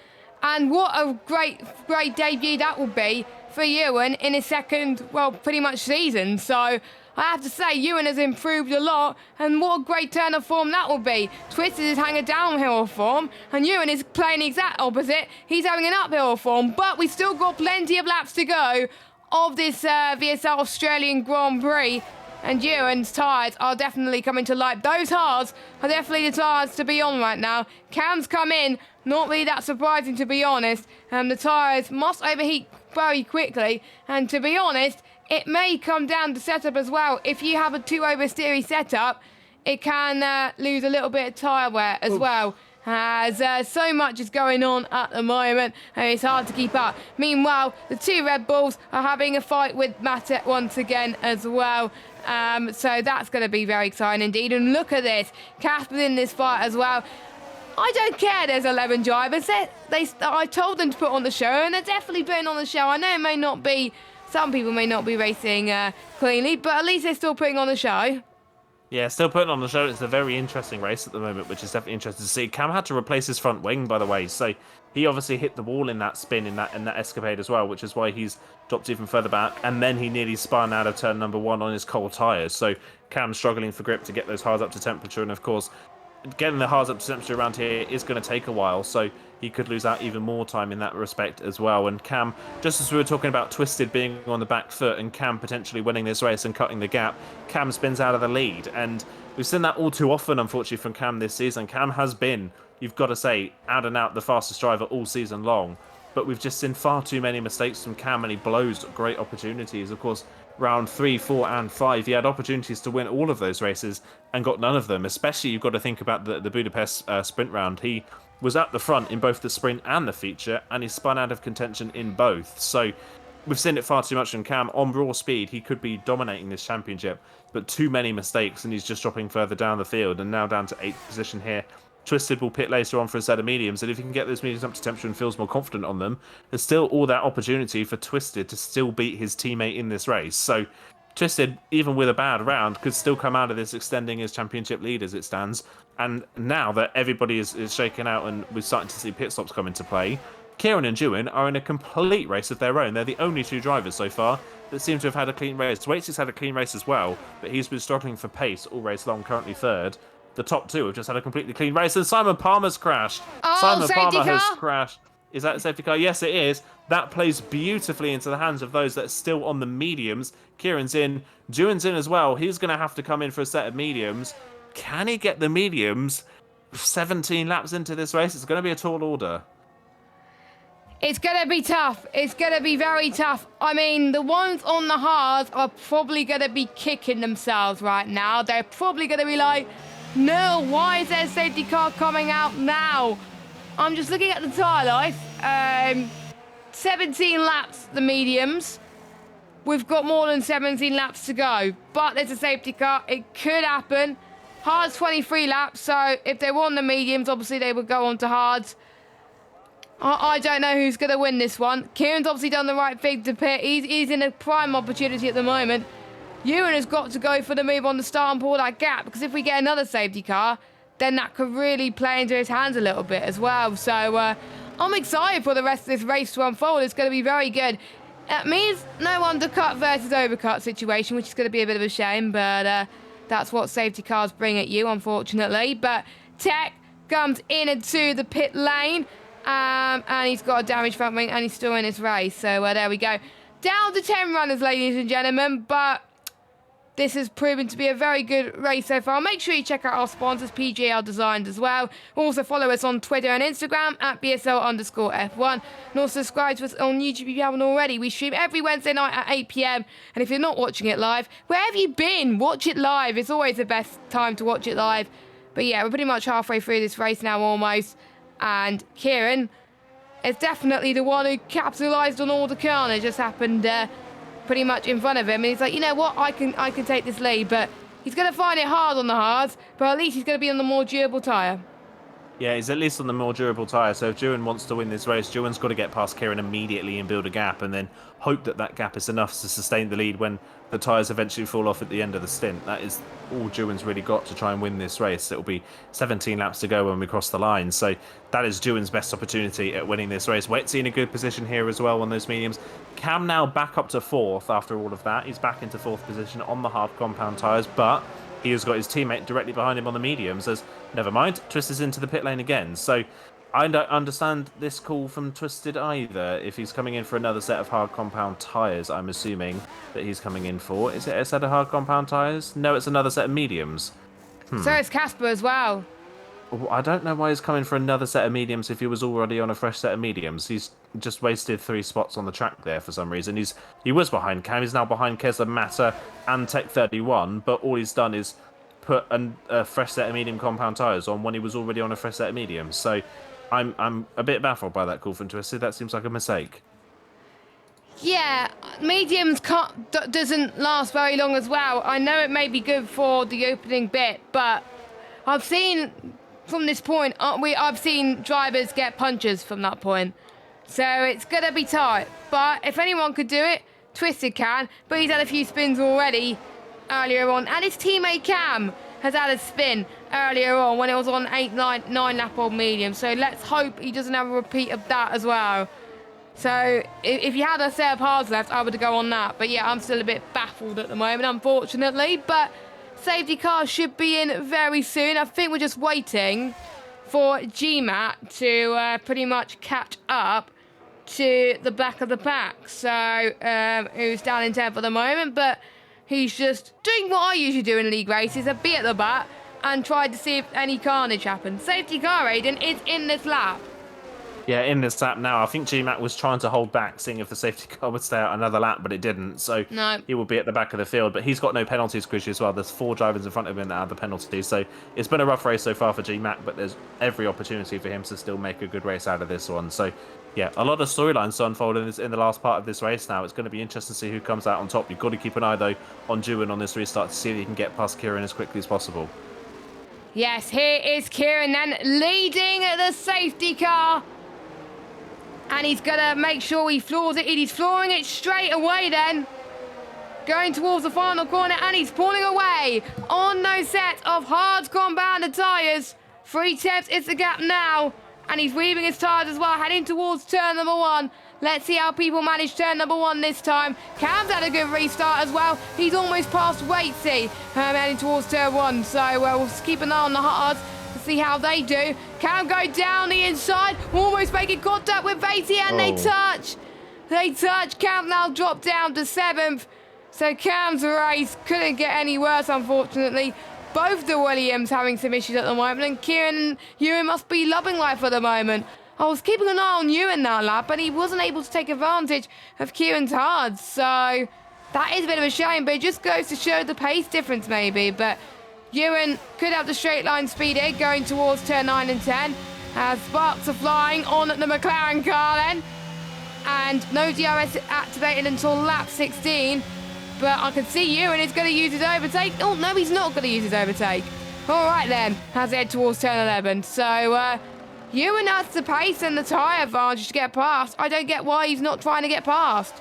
S1: And what a great debut that will be for Ewan in his second, well, pretty much season. So I have to say, Ewan has improved a lot, and what a great turn of form that will be. Twisted is having a downhill form, and Ewan is playing the exact opposite. He's having an uphill form, but we've still got plenty of laps to go of this VSL Australian Grand Prix, and Ewan's tyres are definitely coming to life. Those hards are definitely the tyres to be on right now. Cam's come in, not really that surprising to be honest. The tyres must overheat very quickly, and to be honest, it may come down to setup as well. If you have a 2 oversteery setup, it can lose a little bit of tyre wear as well. As so much is going on at the moment, and it's hard to keep up. Meanwhile, the 2 Red Bulls are having a fight with Matet once again as well. So that's going to be very exciting indeed. And look at this, Casper's in this fight as well. I don't care there's 11 drivers. I told them to put on the show, and they're definitely putting on the show. I know it may not be, some people may not be racing cleanly, but at least they're still putting on the show.
S2: Yeah, still putting on the show. It's a very interesting race at the moment, which is definitely interesting to see. Cam had to replace his front wing, by the way, so he obviously hit the wall in that spin in that escapade as well, which is why he's dropped even further back. And then he nearly spun out of turn number 1 on his cold tyres. So Cam struggling for grip to get those hards up to temperature, and of course, getting the hards up to temperature around here is going to take a while, so he could lose out even more time in that respect as well. And Cam, just as we were talking about Twisted being on the back foot and Cam potentially winning this race and cutting the gap, Cam spins out of the lead. And we've seen that all too often, unfortunately, from Cam this season. Cam has been, you've got to say, out and out the fastest driver all season long. But we've just seen far too many mistakes from Cam, and he blows great opportunities. Of course, round 3, 4, and 5, he had opportunities to win all of those races and got none of them. Especially, you've got to think about the Budapest sprint round. He was at the front in both the sprint and the feature, and he spun out of contention in both. So we've seen it far too much from Cam. On raw speed, he could be dominating this championship, but too many mistakes, and he's just dropping further down the field, and now down to 8th position here. Twisted will pit later on for a set of mediums, and if he can get those mediums up to temperature and feels more confident on them, there's still all that opportunity for Twisted to still beat his teammate in this race. So Twisted, even with a bad round, could still come out of this extending his championship lead as it stands. And now that everybody is shaken out and we're starting to see pit stops come into play, Kieran and Juin are in a complete race of their own. They're the only 2 drivers so far that seem to have had a clean race. Waits had a clean race as well, but he's been struggling for pace all race long, currently 3rd. The top 2 have just had a completely clean race, and Simon Palmer's crashed.
S1: Oh,
S2: Simon
S1: safety
S2: Palmer
S1: car?
S2: has crashed. Is that a safety car? Yes, it is. That plays beautifully into the hands of those that are still on the mediums. Kieran's in. Juin's in as well. He's going to have to come in for a set of mediums. Can he get the mediums 17 laps into this race? It's going to be a tall order.
S1: It's going to be tough. It's going to be very tough. I mean, the ones on the hards are probably going to be kicking themselves right now. They're probably going to be like, no, why is there a safety car coming out now? I'm just looking at the tyre life. 17 laps, the mediums. We've got more than 17 laps to go, but there's a safety car. It could happen. Hards 23 laps, so if they were on the mediums, obviously they would go on to hards. I don't know who's going to win this one. Kieran's obviously done the right thing to pit. He's in a prime opportunity at the moment. Ewan has got to go for the move on the start and pull that gap, because if we get another safety car, then that could really play into his hands a little bit as well. So I'm excited for the rest of this race to unfold. It's going to be very good. It means no undercut versus overcut situation, which is going to be a bit of a shame, but that's what safety cars bring at you, unfortunately. But Tech comes in into the pit lane, and he's got a damaged front wing, and he's still in his race. So there we go. Down to 10 runners, ladies and gentlemen, but this has proven to be a very good race so far. Make sure you check out our sponsors, PGL Designs, as well. Also follow us on Twitter and Instagram at BSL_F1. And also subscribe to us on YouTube if you haven't already. We stream every Wednesday night at 8 PM. And if you're not watching it live, where have you been? Watch it live. It's always the best time to watch it live. But yeah, we're pretty much halfway through this race now almost. And Kieran is definitely the one who capitalised on all the carnage just happened pretty much in front of him, and he's like, you know what, I can take this lead, but he's going to find it hard on the hards, but at least he's going to be on the more durable tyre.
S2: Yeah, he's at least on the more durable tyre, so if Juin wants to win this race, Juin's got to get past Kieran immediately and build a gap, and then hope that that gap is enough to sustain the lead when the tyres eventually fall off at the end of the stint. That is all Juin's really got to try and win this race. It'll be 17 laps to go when we cross the line, so that is Juin's best opportunity at winning this race. Wetsy in a good position here as well on those mediums. Cam now back up to 4th after all of that. He's back into 4th position on the hard compound tyres, but he has got his teammate directly behind him on the mediums as, never mind, Twist is into the pit lane again. So I don't understand this call from Twisted either. If he's coming in for another set of hard compound tyres, I'm assuming that he's coming in for. Is it a set of hard compound tyres? No, it's another set of mediums.
S1: So is Casper as well.
S2: I don't know why he's coming for another set of mediums if he was already on a fresh set of mediums. He's just wasted 3 spots on the track there for some reason. He was behind Cam. He's now behind Kesler, Mata and Tech 31, but all he's done is put a fresh set of medium compound tyres on when he was already on a fresh set of mediums. So I'm a bit baffled by that call from Twisted. That seems like a mistake.
S1: Yeah, mediums doesn't last very long as well. I know it may be good for the opening bit, but I've seen from this point, I've seen drivers get punches from that point. So it's going to be tight. But if anyone could do it, Twisted can. But he's had a few spins already earlier on. And his teammate Cam has had a spin earlier on when it was on 9 lap old medium. So let's hope he doesn't have a repeat of that as well. So if you had a set of hards left, I would go on that. But yeah, I'm still a bit baffled at the moment, unfortunately. But safety car should be in very soon. I think we're just waiting for GMAT to pretty much catch up to the back of the pack. So who's down in 10th at the moment, but he's just doing what I usually do in league races, a be at the bat and try to see if any carnage happens. Safety car, Aiden, is in this lap.
S2: Yeah, in this lap now. I think GMAT was trying to hold back, seeing if the safety car would stay out another lap, but it didn't. So
S1: no.
S2: He will be at the back of the field, but he's got no penalties, Chris, as well. There's 4 drivers in front of him that have the penalties. So it's been a rough race so far for GMAT, but there's every opportunity for him to still make a good race out of this one. So yeah, a lot of storylines to unfold in the last part of this race now. It's going to be interesting to see who comes out on top. You've got to keep an eye, though, on Juin on this restart to see if he can get past Kieran as quickly as possible.
S1: Yes, here is Kieran then leading the safety car. And he's going to make sure he floors it. He's flooring it straight away then. Going towards the final corner, and he's pulling away on no set of hard compounded tyres. 3/10 is the gap now. And he's weaving his tyres as well, heading towards turn number 1. Let's see how people manage turn number 1 this time. Cam's had a good restart as well. He's almost past Waitsy, heading towards turn 1. So we'll keep an eye on the hards to see how they do. Cam go down the inside, almost making contact with Waitsy, and they touch. They touch. Cam now dropped down to 7th. So Cam's race couldn't get any worse, unfortunately. Both the Williams having some issues at the moment, and Kieran and Ewan must be loving life at the moment. I was keeping an eye on Ewan that lap, but he wasn't able to take advantage of Kieran's hards. So that is a bit of a shame, but it just goes to show the pace difference maybe. But Ewan could have the straight line speed here going towards turn 9 and 10. As sparks are flying on the McLaren car then. And no DRS activated until lap 16. But I can see Ewan is going to use his overtake. Oh, no, he's not going to use his overtake. All right, then. Has head towards turn 11. So, Ewan has the pace and the tyre advantage to get past. I don't get why he's not trying to get past.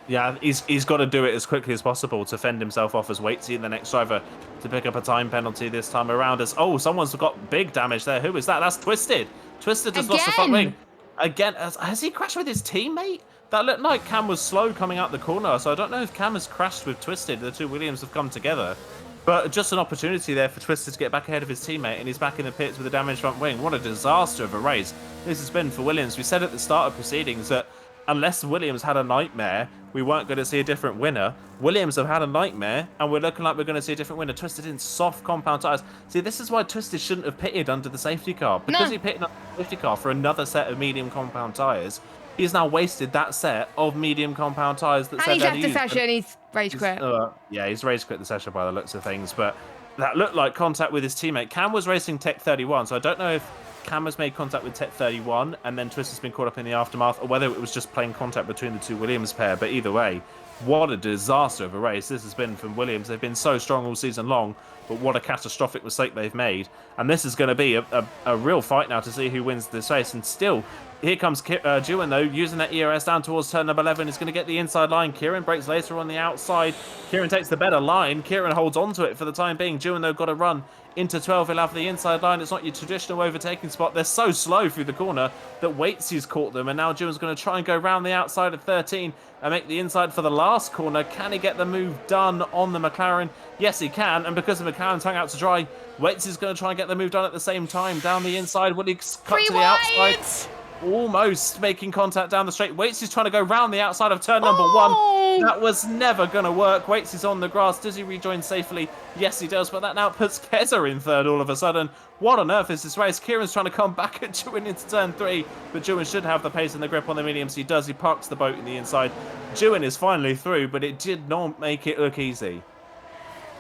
S2: Yeah, he's got to do it as quickly as possible to fend himself off as Waitsy and the next driver to pick up a time penalty this time around. Oh, someone's got big damage there. Who is that? That's Twisted. Twisted has lost the front wing. Again, has he crashed with his teammate? That looked like Cam was slow coming out the corner, so I don't know if Cam has crashed with Twisted. The two Williams have come together. But just an opportunity there for Twisted to get back ahead of his teammate, and he's back in the pits with a damaged front wing. What a disaster of a race this has been for Williams. We said at the start of proceedings that unless Williams had a nightmare, we weren't going to see a different winner. Williams have had a nightmare, and we're looking like we're going to see a different winner. Twisted in soft compound tyres. See, this is why Twisted shouldn't have pitted under the safety car. Because he pitted under the safety car for another set of medium compound tyres, he's now wasted that set of medium compound tyres that
S1: and he's left the session. He's rage quit.
S2: Yeah, he's rage quit the session by the looks of things. But that looked like contact with his teammate. Cam was racing Tech 31, so I don't know if Cam has made contact with Tech 31 and then Twisted has been caught up in the aftermath, or whether it was just plain contact between the two Williams pair. But either way, what a disaster of a race this has been from Williams. They've been so strong all season long, but what a catastrophic mistake they've made. And this is going to be a real fight now to see who wins this race. And still, here comes Juin, though, using that ERS down towards turn number 11. Is going to get the inside line. Kieran breaks later on the outside. Kieran takes the better line. Kieran holds on to it for the time being. Juin, though, got to run into 12. He'll have the inside line. It's not your traditional overtaking spot. They're so slow through the corner that Waitsy's caught them. And now Juin's going to try and go round the outside of 13 and make the inside for the last corner. Can he get the move done on the McLaren? Yes, he can. And because the McLaren's hung out to dry, Waitsy's going to try and get the move done at the same time. Down the inside. Will he cut to the outside? Almost making contact down the straight. Waitsy's trying to go round the outside of turn number 1. That was never going to work. Waitsy's on the grass. Does he rejoin safely? Yes, he does. But that now puts Keza in third all of a sudden. What on earth is this race? Kieran's trying to come back at Juin into turn 3. But Juin should have the pace and the grip on the mediums. He does. He parks the boat in the inside. Juin is finally through, but it did not make it look easy.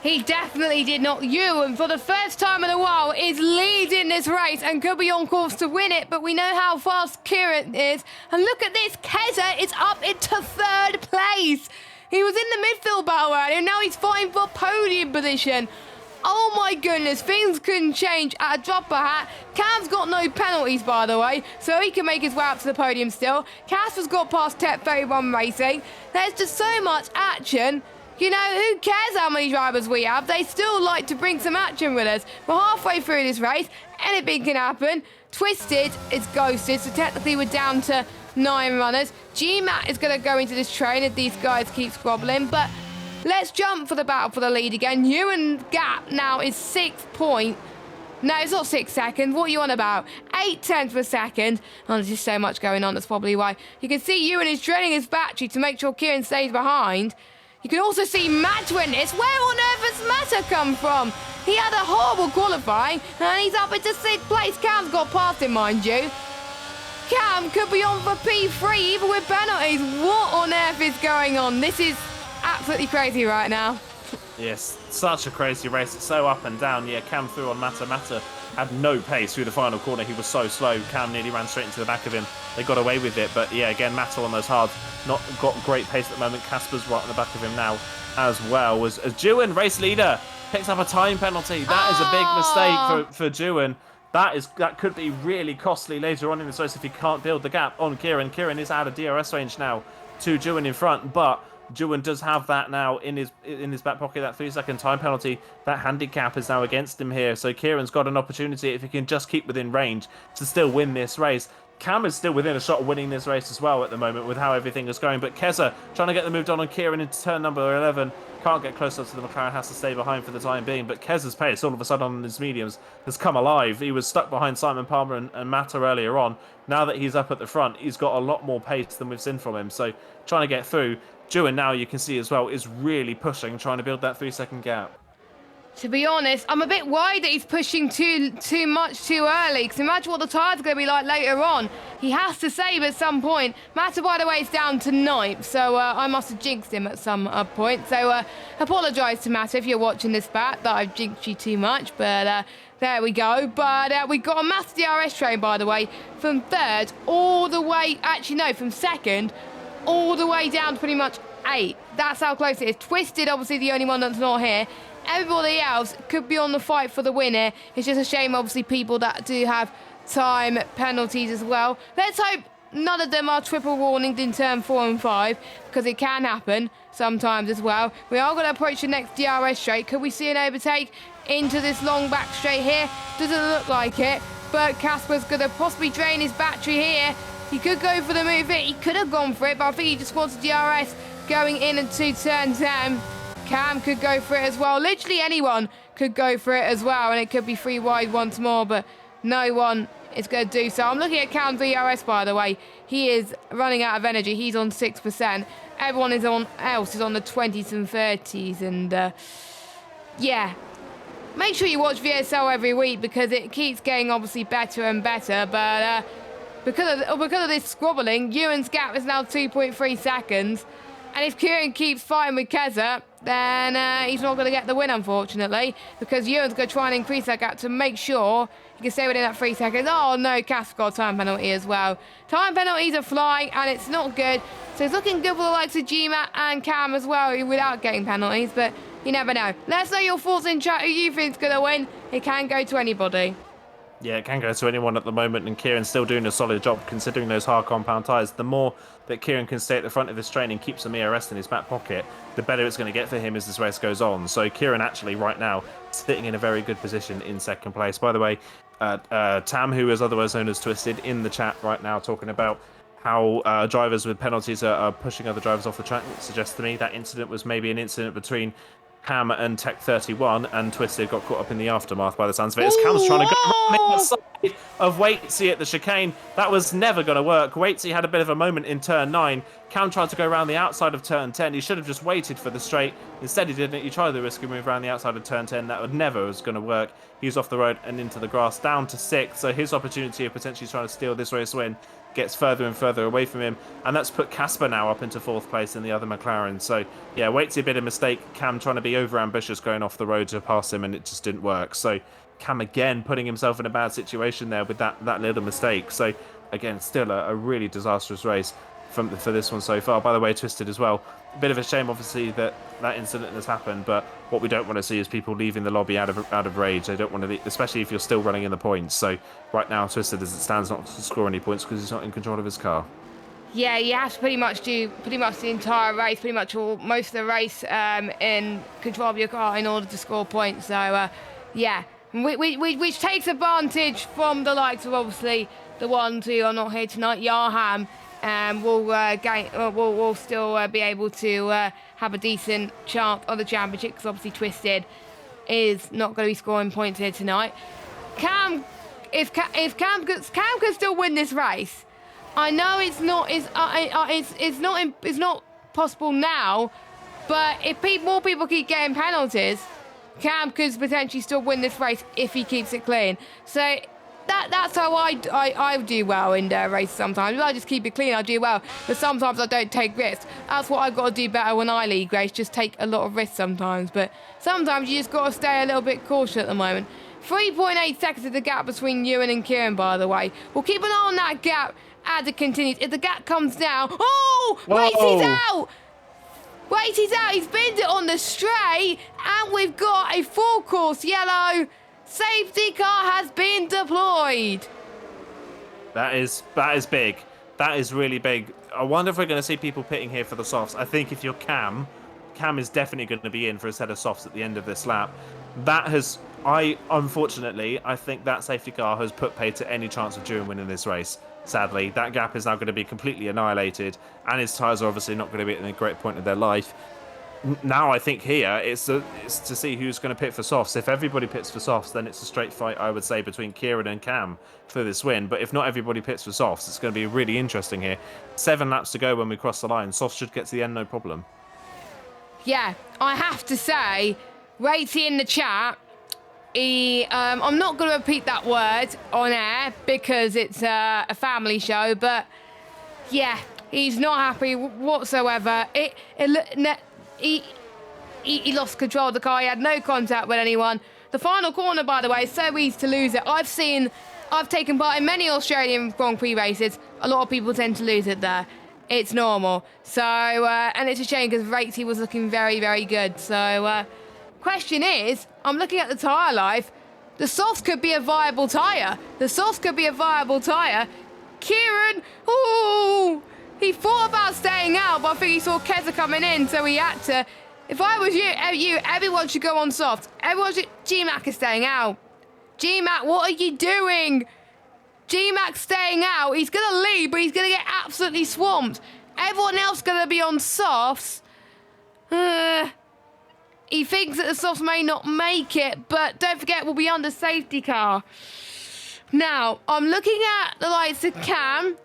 S1: He definitely did not. Ewan, for the first time in a while, is leading this race and could be on course to win it, but we know how fast Kieran is. And look at this, Keza is up into 3rd place. He was in the midfield battle earlier, and now he's fighting for podium position. Oh my goodness, things couldn't change at a drop of a hat. Cam's got no penalties, by the way, so he can make his way up to the podium still. Casper's got past Tech 31 Racing. There's just so much action. you know, who cares how many drivers we have? They still like to bring some action with us. We're halfway through this race. Anything can happen. Twisted is ghosted, so technically we're down to 9 runners. GMAT is going to go into this train if these guys keep squabbling, but let's jump for the battle for the lead again. Ewan's gap now is 6 point. No, it's not 6 seconds. What are you on about? 0.8 of a second. Oh, there's just so much going on. That's probably why. You can see Ewan is draining his battery to make sure Kieran stays behind. You can also see Matt win this. Where on earth has Matt come from? He had a horrible qualifying, and he's up into 6th place. Cam's got past him, mind you. Cam could be on for P3, even with penalties. What on earth is going on? This is absolutely crazy right now.
S2: Yes, such a crazy race. It's so up and down. Yeah, Cam through on Mata. Mata had no pace through the final corner. He was so slow. Cam nearly ran straight into the back of him. They got away with it. But yeah, again, Mata on those hards. Not got great pace at the moment. Casper's right on the back of him now as well. As Dewan, race leader, picks up a time penalty. That is a big mistake for Dewan. That could be really costly later on in this race if he can't build the gap on Kieran. Kieran is out of DRS range now to Dewan in front, but Dewan does have that now in his back pocket, that 3-second time penalty. That handicap is now against him here. So Kieran's got an opportunity, if he can just keep within range, to still win this race. Cam is still within a shot of winning this race as well at the moment with how everything is going. But Keza trying to get the move done on Kieran into turn number 11. Can't get close up to the McLaren, has to stay behind for the time being. But Keza's pace all of a sudden on his mediums has come alive. He was stuck behind Simon Palmer and Mata earlier on. Now that he's up at the front, he's got a lot more pace than we've seen from him. So trying to get through. Dewan now, you can see as well, is really pushing, trying to build that 3-second gap.
S1: To be honest, I'm a bit worried that he's pushing too much too early, because imagine what the tyres are going to be like later on. He has to save at some point. Mata, by the way, is down to 9th, so I must have jinxed him at some point. So apologise to Mata if you're watching this back, that I've jinxed you too much, but there we go. But we've got a massive DRS train, by the way, from 3rd all the way, actually no, from 2nd all the way down to pretty much 8th. That's how close it is. Twisted, obviously the only one that's not here. Everybody else could be on the fight for the winner. It's just a shame, obviously, people that do have time penalties as well. Let's hope none of them are triple warninged in turn 4 and 5, because it can happen sometimes as well. We are going to approach the next DRS straight. Could we see an overtake into this long back straight here? Doesn't look like it, but Casper's going to possibly drain his battery here. He could go for the move here. He could have gone for it, but I think he just wants DRS going into turn 10. Cam could go for it as well. Literally anyone could go for it as well, and it could be 3 wide once more, but no one is going to do so. I'm looking at Cam's DRS, by the way. He is running out of energy. He's on 6%. Everyone else is on the 20s and 30s, and yeah. Make sure you watch VSL every week, because it keeps getting obviously better and better, but because of this squabbling, Ewan's gap is now 2.3 seconds. And if Kieran keeps fighting with Keza, then he's not going to get the win, unfortunately, because Ewan's going to try and increase that gap to make sure he can stay within that 3 seconds. Oh, no, Cass got a time penalty as well. Time penalties are flying, and it's not good. So it's looking good for the likes of GMAT and Cam as well, without getting penalties, but you never know. Let us know your thoughts in chat who you think's going to win. It can go to anybody.
S2: Yeah, it can go to anyone at the moment, and Kieran's still doing a solid job considering those hard compound tyres. The more that Kieran can stay at the front of this train and keep some ERS in his back pocket, the better it's going to get for him as this race goes on. So Kieran actually right now sitting in a very good position in 2nd place. By the way, Tam, who is otherwise known as Twisted, in the chat right now talking about how drivers with penalties are pushing other drivers off the track. It suggests to me that incident was maybe an incident between Cam and Tech 31, and Twisted got caught up in the aftermath by the sounds of it. As Cam's trying to go on the side of Waitsy at the chicane. That was never going to work. Waitsy had a bit of a moment in turn 9. Cam tried to go around the outside of turn 10. He should have just waited for the straight. Instead, he didn't. He tried the risky move around the outside of turn 10. That would never was going to work. He was off the road and into the grass, down to 6th. So his opportunity of potentially trying to steal this race win gets further and further away from him, and that's put Casper now up into 4th place in the other McLaren. So yeah, Waitsy a bit of a mistake. Cam trying to be over ambitious going off the road to pass him, and it just didn't work. So Cam again putting himself in a bad situation there with that little mistake. So again, still a really disastrous race for this one so far. By the way, Twisted as well. A bit of a shame, obviously, that incident has happened, but what we don't want to see is people leaving the lobby out of rage. They don't want to, especially if you're still running in the points. So right now, Twisted, as it stands, not to score any points because he's not in control of his car.
S1: Yeah, you have to pretty much do the entire race, most of the race in control of your car in order to score points. So, yeah, which takes advantage from the likes of obviously the ones who are not here tonight. Yarham will still be able to have a decent chance of the championship because obviously Twisted is not going to be scoring points here tonight. Cam can still win this race. I know it's not possible now, but if more people keep getting penalties, Cam could potentially still win this race if he keeps it clean. So that's how I do well in races sometimes. If I just keep it clean, I do well. But sometimes I don't take risks. That's what I've got to do better when I lead race, just take a lot of risks sometimes. But sometimes you just got to stay a little bit cautious at the moment. 3.8 seconds is the gap between Ewan and Kieran, by the way. We'll keep an eye on that gap as it continues. If the gap comes down... Oh! Racey's out! Racey's out. He's binned it on the straight. And we've got a full course yellow. Safety car has been deployed.
S2: That is big. That is really big. I wonder if we're going to see people pitting here for the softs. I think if you're Cam is definitely going to be in for a set of softs at the end of this lap. Unfortunately, I think that safety car has put pay to any chance of Dewin winning this race. Sadly, that gap is now going to be completely annihilated, and his tyres are obviously not going to be at a great point of their life. Now, I think here it's to see who's going to pit for softs. If everybody pits for softs, then it's a straight fight, I would say, between Kieran and Cam for this win. But if not everybody pits for softs, it's going to be really interesting here. 7 laps to go when we cross the line. Softs should get to the end, no problem.
S1: Yeah, I have to say, Ratey in the chat, I'm not going to repeat that word on air because it's a family show, but yeah, he's not happy whatsoever. He lost control of the car. He had no contact with anyone. The final corner, by the way, is so easy to lose it. I've taken part in many Australian Grand Prix races. A lot of people tend to lose it there. It's normal. So, and it's a shame because Ratey was looking very, very good. So, question is, I'm looking at the tyre life. The softs could be a viable tyre. Kieran, ooh, he thought about staying out, but I think he saw Keza coming in, so he had to. If I was you, everyone should go on soft. GMAC is staying out. GMAC, what are you doing? GMAC's staying out. He's going to lead, but he's going to get absolutely swamped. Everyone else going to be on softs. He thinks that the softs may not make it, but don't forget we'll be under safety car. Now, I'm looking at the likes of Cam,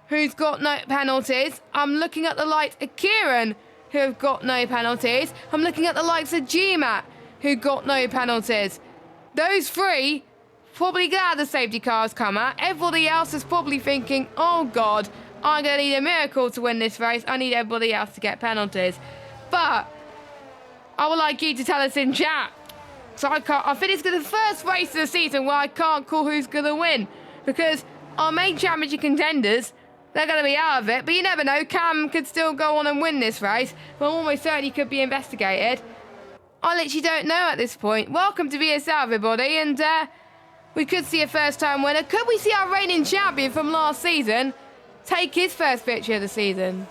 S1: who's got no penalties. I'm looking at the likes of Kieran, who have got no penalties. I'm looking at the likes of GMAT, who got no penalties. Those three probably glad the safety cars come out. Everybody else is probably thinking, oh God, I'm going to need a miracle to win this race. I need everybody else to get penalties. But I would like you to tell us in chat. So I think it's the first race of the season where I can't call who's going to win. Because our main championship contenders, they're going to be out of it. But you never know, Cam could still go on and win this race. But almost certainly could be investigated. I literally don't know at this point. Welcome to VSL, everybody. And we could see a first-time winner. Could we see our reigning champion from last season take his first victory of the season?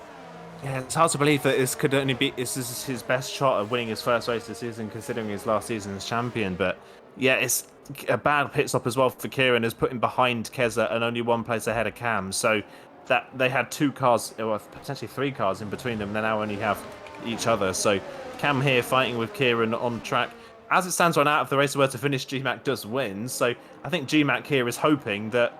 S2: Yeah, it's hard to believe that this is his best shot at winning his first race this season, considering his last season's champion. But yeah, it's a bad pit stop as well for Kieran, has put him behind Keza and only one place ahead of Cam. So that they had 2 cars, or potentially 3 cars in between them. They now only have each other. So Cam here fighting with Kieran on track. As it stands right now, if the race were to finish, GMAC does win. So I think GMAC here is hoping that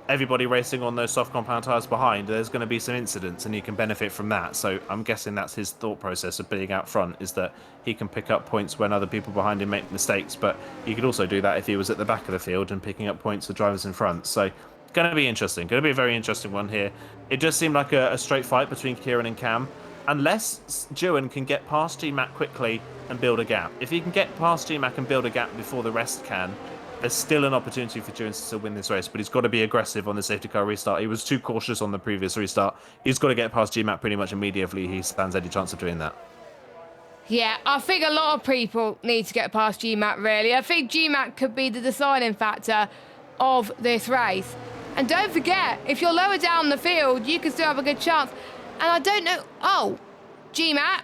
S2: everybody racing on those soft compound tyres behind, there's going to be some incidents and he can benefit from that. So I'm guessing that's his thought process of being out front, is that he can pick up points when other people behind him make mistakes, but he could also do that if he was at the back of the field and picking up points for drivers in front. So going to be interesting. Going to be a very interesting one here. It just seemed like a straight fight between Kieran and Cam, unless Dewin can get past GMAC quickly and build a gap. If he can get past GMAC and build a gap before the rest can, there's still an opportunity for Dewin to still win this race, but he's got to be aggressive on the safety car restart. He was too cautious on the previous restart. He's got to get past GMAC pretty much immediately. He stands any chance of doing that.
S1: Yeah, I think a lot of people need to get past GMAC, really. I think GMAC could be the deciding factor of this race. And don't forget, if you're lower down the field, you can still have a good chance. And I don't know... Oh, GMAT.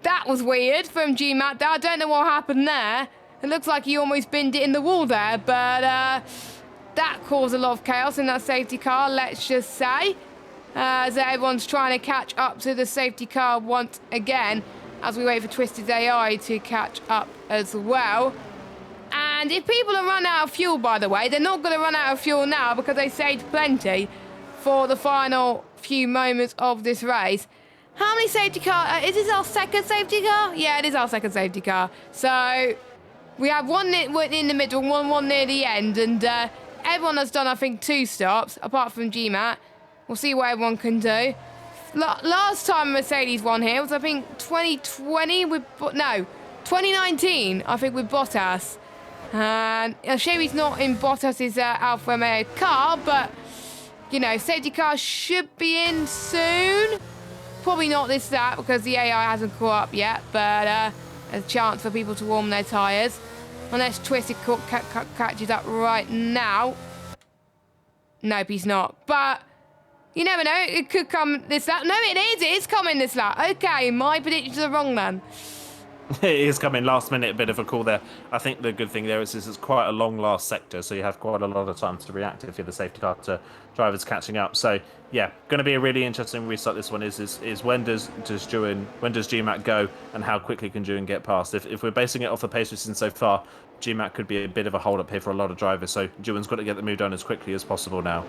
S1: That was weird from GMAT. I don't know what happened there. It looks like he almost binned it in the wall there, but that caused a lot of chaos in that safety car, let's just say. As everyone's trying to catch up to the safety car once again, as we wait for Twisted AI to catch up as well. And if people have run out of fuel, by the way, they're not going to run out of fuel now because they saved plenty for the final few moments of this race. How many safety car? Is this our second safety car? Yeah, it is our second safety car. So we have one in the middle, one near the end, and everyone has done, I think, 2 stops, apart from GMAT. We'll see what everyone can do. Last time Mercedes won here was, I think, 2020 with... No, 2019, I think, with Bottas. And a shame he's not in Bottas's Alfa Romeo car, but, you know, safety car should be in soon. Probably not this lap because the AI hasn't caught up yet, but a chance for people to warm their tyres. Unless Twisted catches up right now. Nope, he's not. But you never know, it could come this lap. No, it is coming this lap. Okay, my predictions are wrong then.
S2: It is coming last minute, a bit of a call there. I think the good thing there is it's quite a long last sector, so you have quite a lot of time to react if you're the safety car to drivers catching up. So yeah, going to be a really interesting restart. This one is when does GMAT go, and how quickly can Dewin get past? If we're basing it off the pace we've seen so far, GMAT could be a bit of a hold up here for a lot of drivers. So Dewin's got to get the move done as quickly as possible now.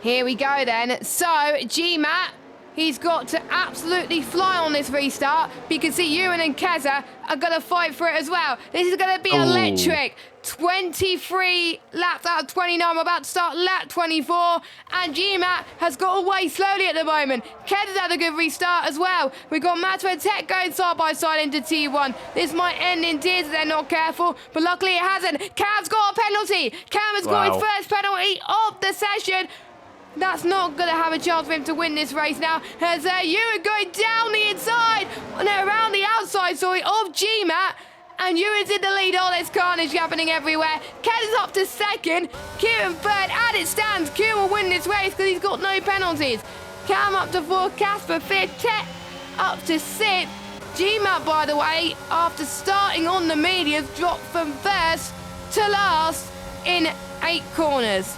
S1: Here we go then. So GMAT, he's got to absolutely fly on this restart. You can see Ewan and Keza are going to fight for it as well. This is going to be electric. 23 laps out of 29. We're about to start lap 24. And GMAT has got away slowly at the moment. Keza's had a good restart as well. We've got Matter and Tech going side by side into T1. This might end in tears if they're not careful. But luckily it hasn't. Cam's got a penalty. Cam has got his first penalty of the session. That's not going to have a chance for him to win this race now. As Ewan going down the inside, no, around the outside, sorry, of GMAT. And Ewan's in the lead. Oh, there's carnage happening everywhere. Kevin's up to second. Kieran third. As it stands, Kieran will win this race because he's got no penalties. Cam up to 4, Casper 5th, Tech up to 6th. GMAT, by the way, after starting on the mediums, dropped from first to last in 8 corners.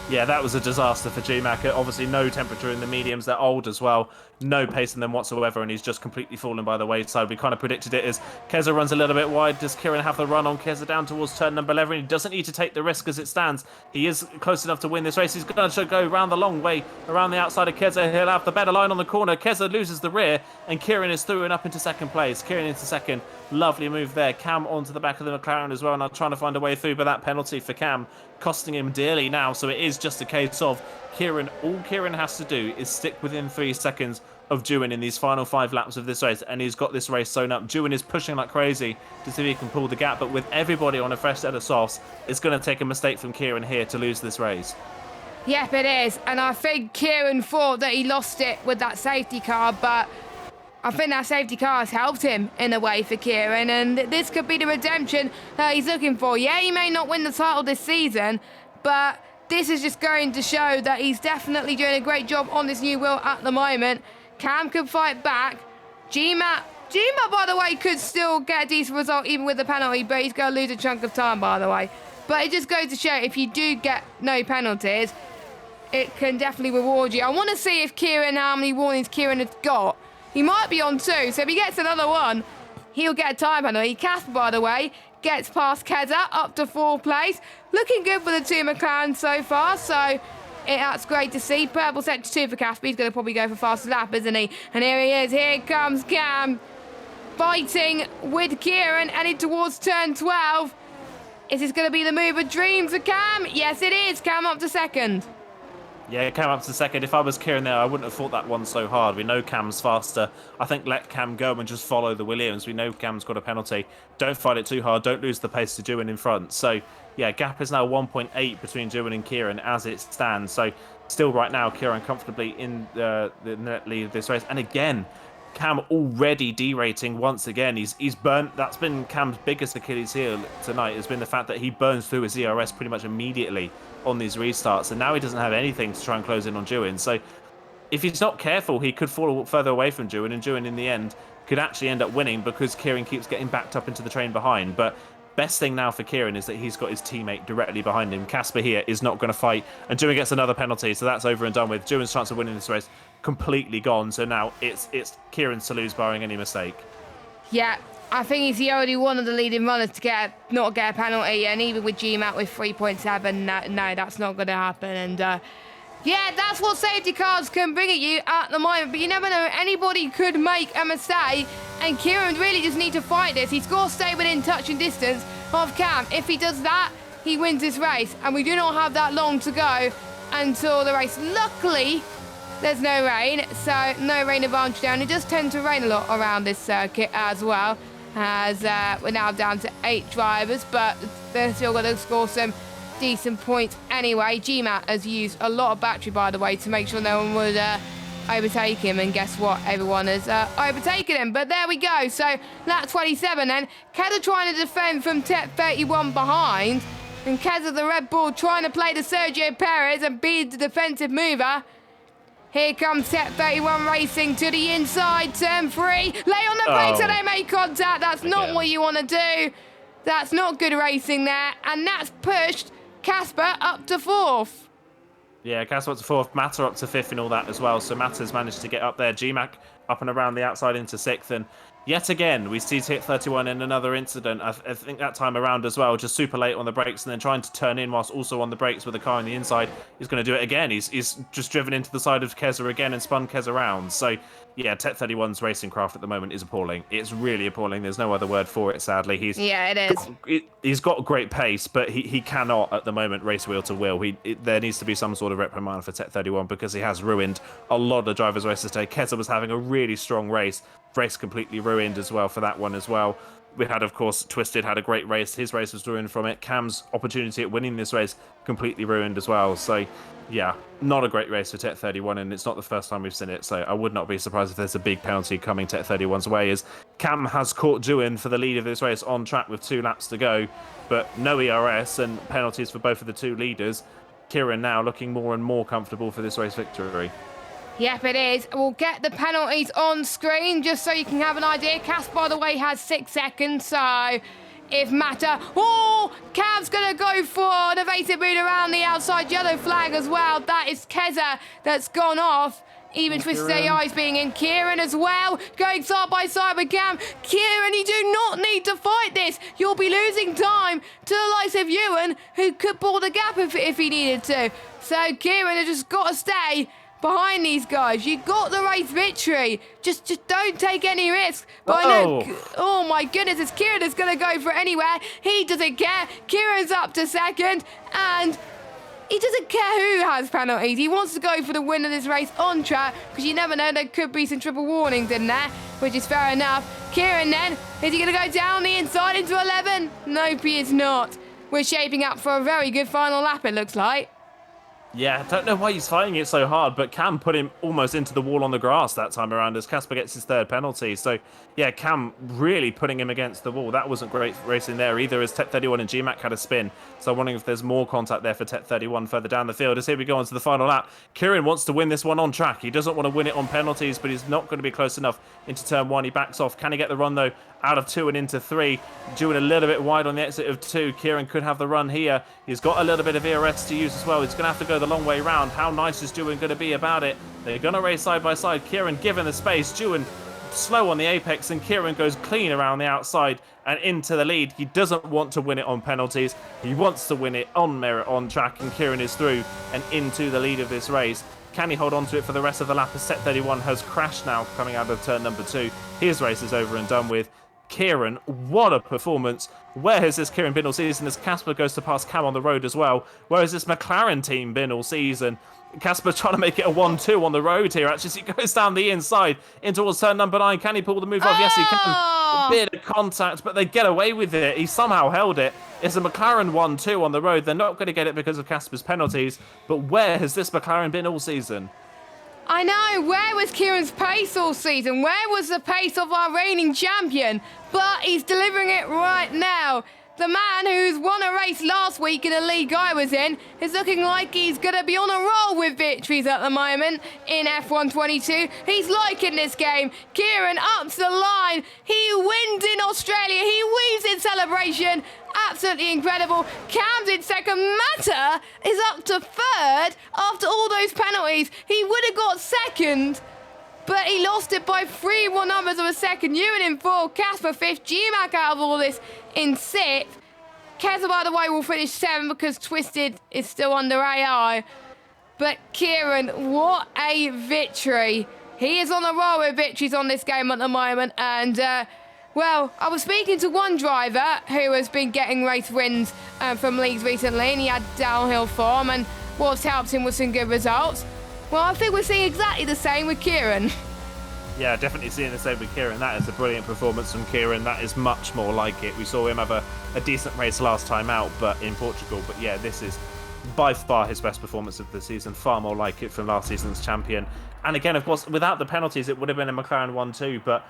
S2: Yeah, that was a disaster for GMAT. Obviously, no temperature in the mediums. They're old as well. No pace in them whatsoever, and he's just completely fallen by the wayside. We kind of predicted it as Keza runs a little bit wide. Does Kieran have the run on Keza down towards turn number 11? He doesn't need to take the risk as it stands. He is close enough to win this race. He's going to go around the long way, around the outside of Keza. He'll have the better line on the corner. Keza loses the rear, and Kieran is through and up into second place. Kieran into second. Lovely move there. Cam onto the back of the McLaren as well, and I'm trying to find a way through, but that penalty for Cam costing him dearly now. So it is just a case of Kieran. All Kieran has to do is stick within 3 seconds of Dewin in these final 5 laps of this race, and he's got this race sewn up. Dewin is pushing like crazy to see if he can pull the gap, but with everybody on a fresh set of softs, it's going to take a mistake from Kieran here to lose this race.
S1: Yep, it is, and I think Kieran thought that he lost it with that safety car, but I think that safety car has helped him in a way for Kieran, and this could be the redemption that he's looking for. Yeah, he may not win the title this season, but this is just going to show that he's definitely doing a great job on this new wheel at the moment. Cam could fight back. GMAT, by the way, could still get a decent result even with the penalty, but he's going to lose a chunk of time, by the way. But it just goes to show if you do get no penalties, it can definitely reward you. I want to see if Kieran, how many warnings Kieran has got. He might be on 2, so if he gets another one, he'll get a time penalty. Casper, by the way, gets past Keza up to 4th place. Looking good for the 2 McLaren so far, so that's great to see. Purple set to 2 for Casper. He's going to probably go for fastest lap, isn't he? And here he is. Here comes Cam, fighting with Kieran, heading towards turn 12. Is this going to be the move of dreams for Cam? Yes, it is. Cam up to 2nd.
S2: Yeah, Cam up to 2nd. If I was Kieran there, I wouldn't have fought that one so hard. We know Cam's faster. I think let Cam go and just follow the Williams. We know Cam's got a penalty. Don't fight it too hard. Don't lose the pace to Dewin in front. So, yeah, gap is now 1.8 between Dewin and Kieran as it stands. So, still right now, Kieran comfortably in the net lead of this race. And again, Cam already derating once again. He's burnt. That's been Cam's biggest Achilles heel tonight, has been the fact that he burns through his ERS pretty much immediately on these restarts, and now he doesn't have anything to try and close in on Dewin. So if he's not careful, he could fall further away from Dewin, and Dewin in the end could actually end up winning because Kieran keeps getting backed up into the train behind. But best thing now for Kieran is that he's got his teammate directly behind him. Casper here is not going to fight, and Dewin gets another penalty, so that's over and done with. Dewin's chance of winning this race completely gone, so now it's Kieran's to lose barring any mistake.
S1: Yeah, I think he's the only one of the leading runners to not get a penalty, and even with GMAT with 3.7, no, that's not going to happen. And yeah, that's what safety cars can bring at you at the moment, but you never know, anybody could make a mistake, and Kieran really just need to fight this. He's got to stay within touching distance of Cam. If he does that, he wins this race, and we do not have that long to go until the race. Luckily, there's no rain, so no rain advantage down. It does tend to rain a lot around this circuit as well, as we're now down to 8 drivers, but they're still going to score some decent points anyway. GMAT has used a lot of battery, by the way, to make sure no one would overtake him, and guess what? Everyone has overtaken him. But there we go. So lap 27 then. Keza trying to defend from Tech 31 behind, and Keza the Red Bull trying to play the Sergio Perez and be the defensive mover. Here comes Tech 31 racing to the inside, turn 3. Lay on the brakes and they make contact. That's not what you want to do. That's not good racing there, and that's pushed Casper up to 4th.
S2: Yeah, Casper up to 4th, Matter up to 5th and all that as well. So Matter's managed to get up there. GMAC up and around the outside into 6th. And yet again, we see Tech 31 in another incident. I think that time around as well, just super late on the brakes and then trying to turn in whilst also on the brakes with the car on the inside. He's going to do it again. He's just driven into the side of Keza again and spun Keza around. So yeah, Tech 31's racing craft at the moment is appalling. It's really appalling. There's no other word for it, sadly.
S1: Yeah, it is.
S2: He's got great pace, but he cannot at the moment race wheel to wheel. There needs to be some sort of reprimand for Tech 31 because he has ruined a lot of drivers' races today. Keza was having a really strong race completely ruined as well for that one as well. We had, of course, Twisted had a great race. His race was ruined from it. Cam's opportunity at winning this race completely ruined as well. So yeah, not a great race for Tech 31, and it's not the first time we've seen it. So I would not be surprised if there's a big penalty coming Tech 31's way, as Cam has caught Dewin for the lead of this race on track with 2 laps to go, but no ERS and penalties for both of the 2 leaders. Kieran now looking more and more comfortable for this race victory.
S1: Yep, it is. We'll get the penalties on screen just so you can have an idea. Cass, by the way, has 6 seconds, so if Matter... Oh, Cam's going to go for an evasive move around the outside yellow flag as well. That is Keza that's gone off. Even Twisted AI's being in. Kieran as well, going side by side with Cam. Kieran, you do not need to fight this. You'll be losing time to the likes of Ewan, who could pull the gap if he needed to. So Kieran has just got to stay behind these guys. You got the race victory. Just don't take any risks. But I know, oh my goodness, it's Kieran that's going to go for it anywhere. He doesn't care. Kieran's up to 2nd, and he doesn't care who has penalties. He wants to go for the win of this race on track, because you never know, there could be some triple warnings in there, which is fair enough. Kieran then, is he going to go down the inside into 11? Nope, he is not. We're shaping up for a very good final lap, it looks like.
S2: Yeah, I don't know why he's fighting it so hard, but Cam put him almost into the wall on the grass that time around as Casper gets his 3rd penalty. So, yeah, Cam really putting him against the wall. That wasn't great racing there either, as Tech 31 and GMAC had a spin. So I'm wondering if there's more contact there for Tech 31 further down the field. As here we go on to the final lap. Kieran wants to win this one on track. He doesn't want to win it on penalties, but he's not going to be close enough into turn 1. He backs off. Can he get the run, though, out of 2 and into 3? Doing a little bit wide on the exit of 2. Kieran could have the run here. He's got a little bit of ERS to use as well. He's going to have to go the long way round. How nice is Dewin going to be about it? They're going to race side by side. Kieran given the space. Dewin slow on the apex, and Kieran goes clean around the outside and into the lead. He doesn't want to win it on penalties. He wants to win it on merit on track, and Kieran is through and into the lead of this race. Can he hold on to it for the rest of the lap, as Tech 31 has crashed now coming out of turn number 2. His race is over and done with. Kieran, what a performance. Where has this Kieran been all season, as Casper goes to pass Cam on the road as well? Where has this McLaren team been all season? Casper trying to make it a 1-2 on the road here. Actually, he goes down the inside in towards turn number 9. Can he pull the move off? Yes, he can. A bit of contact, but they get away with it. He somehow held it. It's a McLaren 1-2 on the road. They're not going to get it because of Casper's penalties. But where has this McLaren been all season?
S1: I know, where was Kieran's pace all season? Where was the pace of our reigning champion? But he's delivering it right now. the man who's won a race last week in a league I was in, is looking like he's going to be on a roll with victories at the moment in F1 22. He's liking this game. Kieran ups the line. He wins in Australia. He weaves in celebration. Absolutely incredible. Cam's in second. Matter is up to third after all those penalties. He would have got second, but he lost it by 3/100 of a second. Ewan in fourth, Casper fifth, G-Mac out of all this in sixth. Keza, by the way, will finish seventh because Twisted is still under AI. But Kieran, what a victory. He is on a roll with victories on this game at the moment. And, well, I was speaking to one driver who has been getting race wins from leagues recently, and he had downhill form, and what's helped him with some good results. Well, I think we're seeing exactly the same with Kieran.
S2: Yeah, definitely seeing the same with Kieran. That is a brilliant performance from Kieran. That is much more like it. We saw him have a decent race last time out, but in Portugal. But yeah, this is by far his best performance of the season. Far more like it from last season's champion. And again, of course, without the penalties, it would have been a McLaren 1-2. But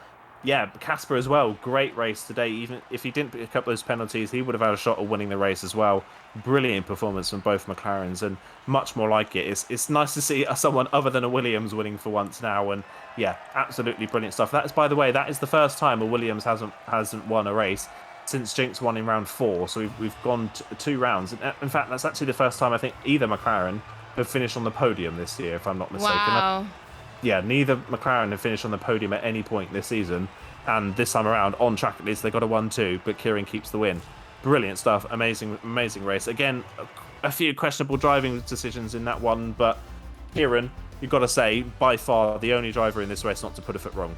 S2: yeah, Casper as well. Great race today. Even if he didn't pick up those penalties, he would have had a shot of winning the race as well. Brilliant performance from both McLarens, and much more like it. It's nice to see someone other than a Williams winning for once now. And yeah, absolutely brilliant stuff. That is, by the way, that is the first time a Williams hasn't won a race since Jinx won in round 4. So we've gone 2 rounds. In fact, that's actually the first time I think either McLaren have finished on the podium this year, if I'm not mistaken.
S1: Wow.
S2: Yeah, neither McLaren have finished on the podium at any point this season. And this time around, on track at least, they got a 1-2, but Kieran keeps the win. Brilliant stuff. Amazing race. Again, a few questionable driving decisions in that one, but Kieran, you've got to say, by far the only driver in this race not to put a foot wrong.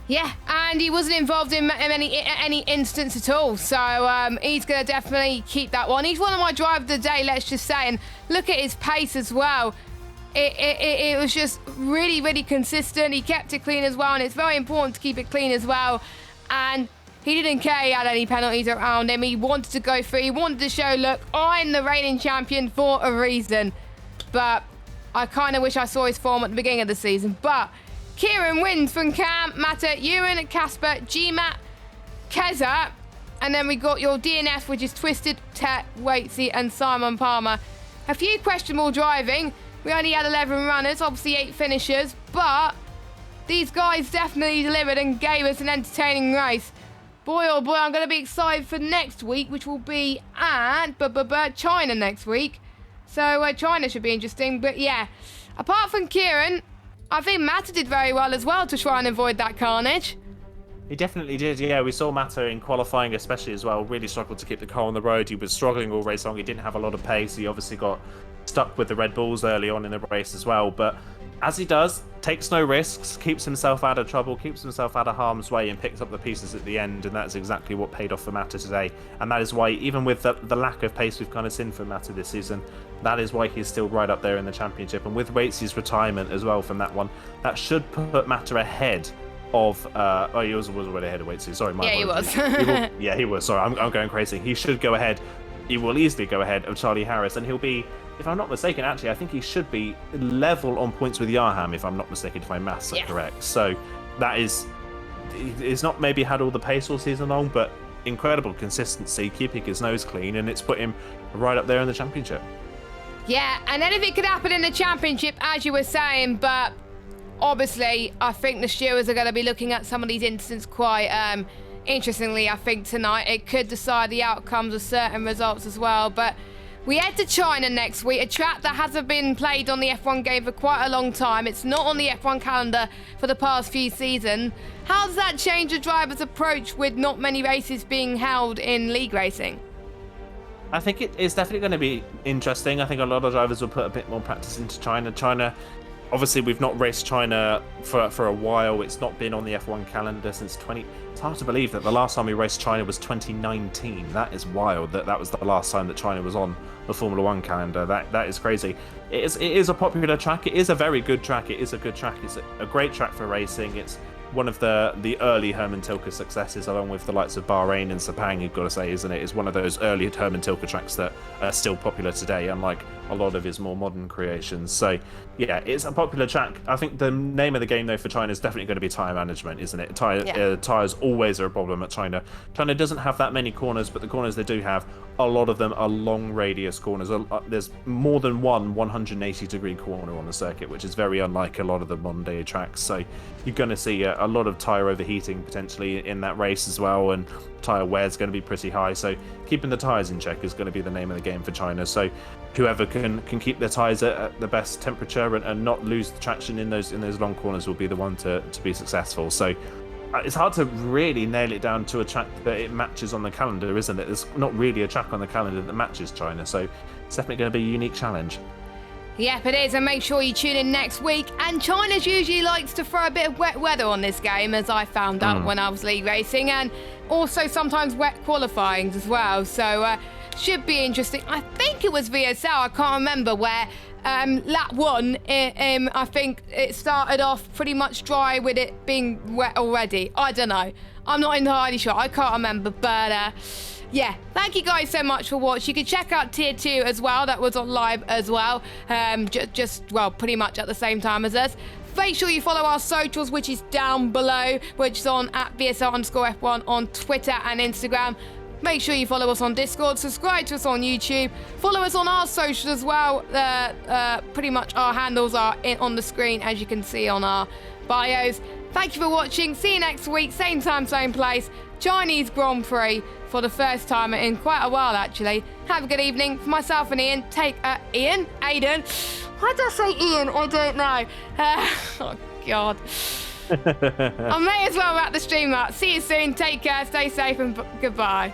S1: Yeah, and he wasn't involved in any instance at all, so he's going to definitely keep that one. He's one of my drivers of the day, let's just say, and look at his pace as well. It was just really, really consistent. He kept it clean as well, and it's very important to keep it clean as well. And he didn't care he had any penalties around him. He wanted to go through. He wanted to show, look, I'm the reigning champion for a reason. But I kind of wish I saw his form at the beginning of the season. But Kieran wins from Cam, Matta, Ewan, Casper, G-Matt, Keza. And then we got your DNF, which is Twisted, Tet, Waitsy, and Simon Palmer. A few questionable driving. We only had 11 runners, obviously 8 finishers, but these guys definitely delivered and gave us an entertaining race. Boy, oh boy, I'm going to be excited for next week, which will be at China next week. So China should be interesting, but yeah. Apart from Kieran, I think Matta did very well as well to try and avoid that carnage.
S2: He definitely did, yeah. We saw Matta in qualifying especially as well. Really struggled to keep the car on the road. He was struggling all race long. He didn't have a lot of pace. He obviously got stuck with the Red Bulls early on in the race as well. But as he does, takes no risks, keeps himself out of trouble, keeps himself out of harm's way, and picks up the pieces at the end. And that's exactly what paid off for Matta today. And that is why, even with the lack of pace we've kind of seen from Matta this season, that is why he's still right up there in the championship. And with Waitsy's retirement as well from that one, that should put Matta ahead of he was already ahead of Waitsy. Sorry, my apologies.
S1: He was.
S2: Yeah, he was. Sorry, I'm going crazy. He should go ahead. He will easily go ahead of Charlie Harris, and he'll be, if I'm not mistaken, actually, I think he should be level on points with Yarham, if I'm not mistaken, if my maths are correct. So that is, he's not maybe had all the pace all season long, but incredible consistency, keeping his nose clean, and it's put him right up there in the championship.
S1: Yeah, and anything could happen in the championship, as you were saying, but obviously, I think the stewards are going to be looking at some of these incidents quite interestingly. I think tonight it could decide the outcomes of certain results as well. But we head to China next week, a track that hasn't been played on the F1 game for quite a long time. It's not on the F1 calendar for the past few seasons. How does that change the driver's approach with not many races being held in league racing?
S2: I think it's definitely going to be interesting. I think a lot of drivers will put a bit more practice into China. Obviously, we've not raced China for a while. It's not been on the F1 calendar since It's hard to believe that the last time we raced China was 2019. That is wild. That was the last time that China was on the Formula 1 calendar. That is crazy. It is a popular track. It is a very good track. It is a good track. It's a great track for racing. It's one of the early Herman Tilke successes, along with the likes of Bahrain and Sepang, you've got to say, isn't it? Is one of those early Herman Tilke tracks that are still popular today, unlike a lot of his more modern creations. So, yeah, it's a popular track. I think the name of the game, though, for China is definitely going to be tyre management, isn't it? Tyres always are a problem at China. China doesn't have that many corners, but the corners they do have, a lot of them are long radius corners. There's more than one 180-degree corner on the circuit, which is very unlike a lot of the modern-day tracks. So you're going to see a lot of tyre overheating potentially in that race as well, and tyre wear is going to be pretty high. So keeping the tyres in check is going to be the name of the game for China. So whoever can keep their tyres at the best temperature and not lose the traction in those long corners will be the one to be successful. So it's hard to really nail it down to a track that it matches on the calendar, isn't it? There's not really a track on the calendar that matches China, so it's definitely going to be a unique challenge.
S1: Yep, it is, and make sure you tune in next week. And China's usually likes to throw a bit of wet weather on this game, as I found out when I was league racing, and also sometimes wet qualifyings as well. So should be interesting. I think it was VSL, I can't remember, where lap 1, I think it started off pretty much dry with it being wet already. I don't know. I'm not entirely sure. I can't remember, but yeah, thank you guys so much for watching. You can check out Tier 2 as well. That was on live as well. Well, pretty much at the same time as us. Make sure you follow our socials, which is down below, which is on @VSL_F1 on Twitter and Instagram. Make sure you follow us on Discord, subscribe to us on YouTube, follow us on our socials as well. Pretty much our handles are on the screen, as you can see on our bios. Thank you for watching. See you next week, same time, same place. Chinese Grand Prix for the first time in quite a while, actually. Have a good evening. For myself and Ian, Aiden. Why did I say Ian? I don't know. Oh, God. I may as well wrap the stream up. See you soon. Take care. Stay safe and goodbye.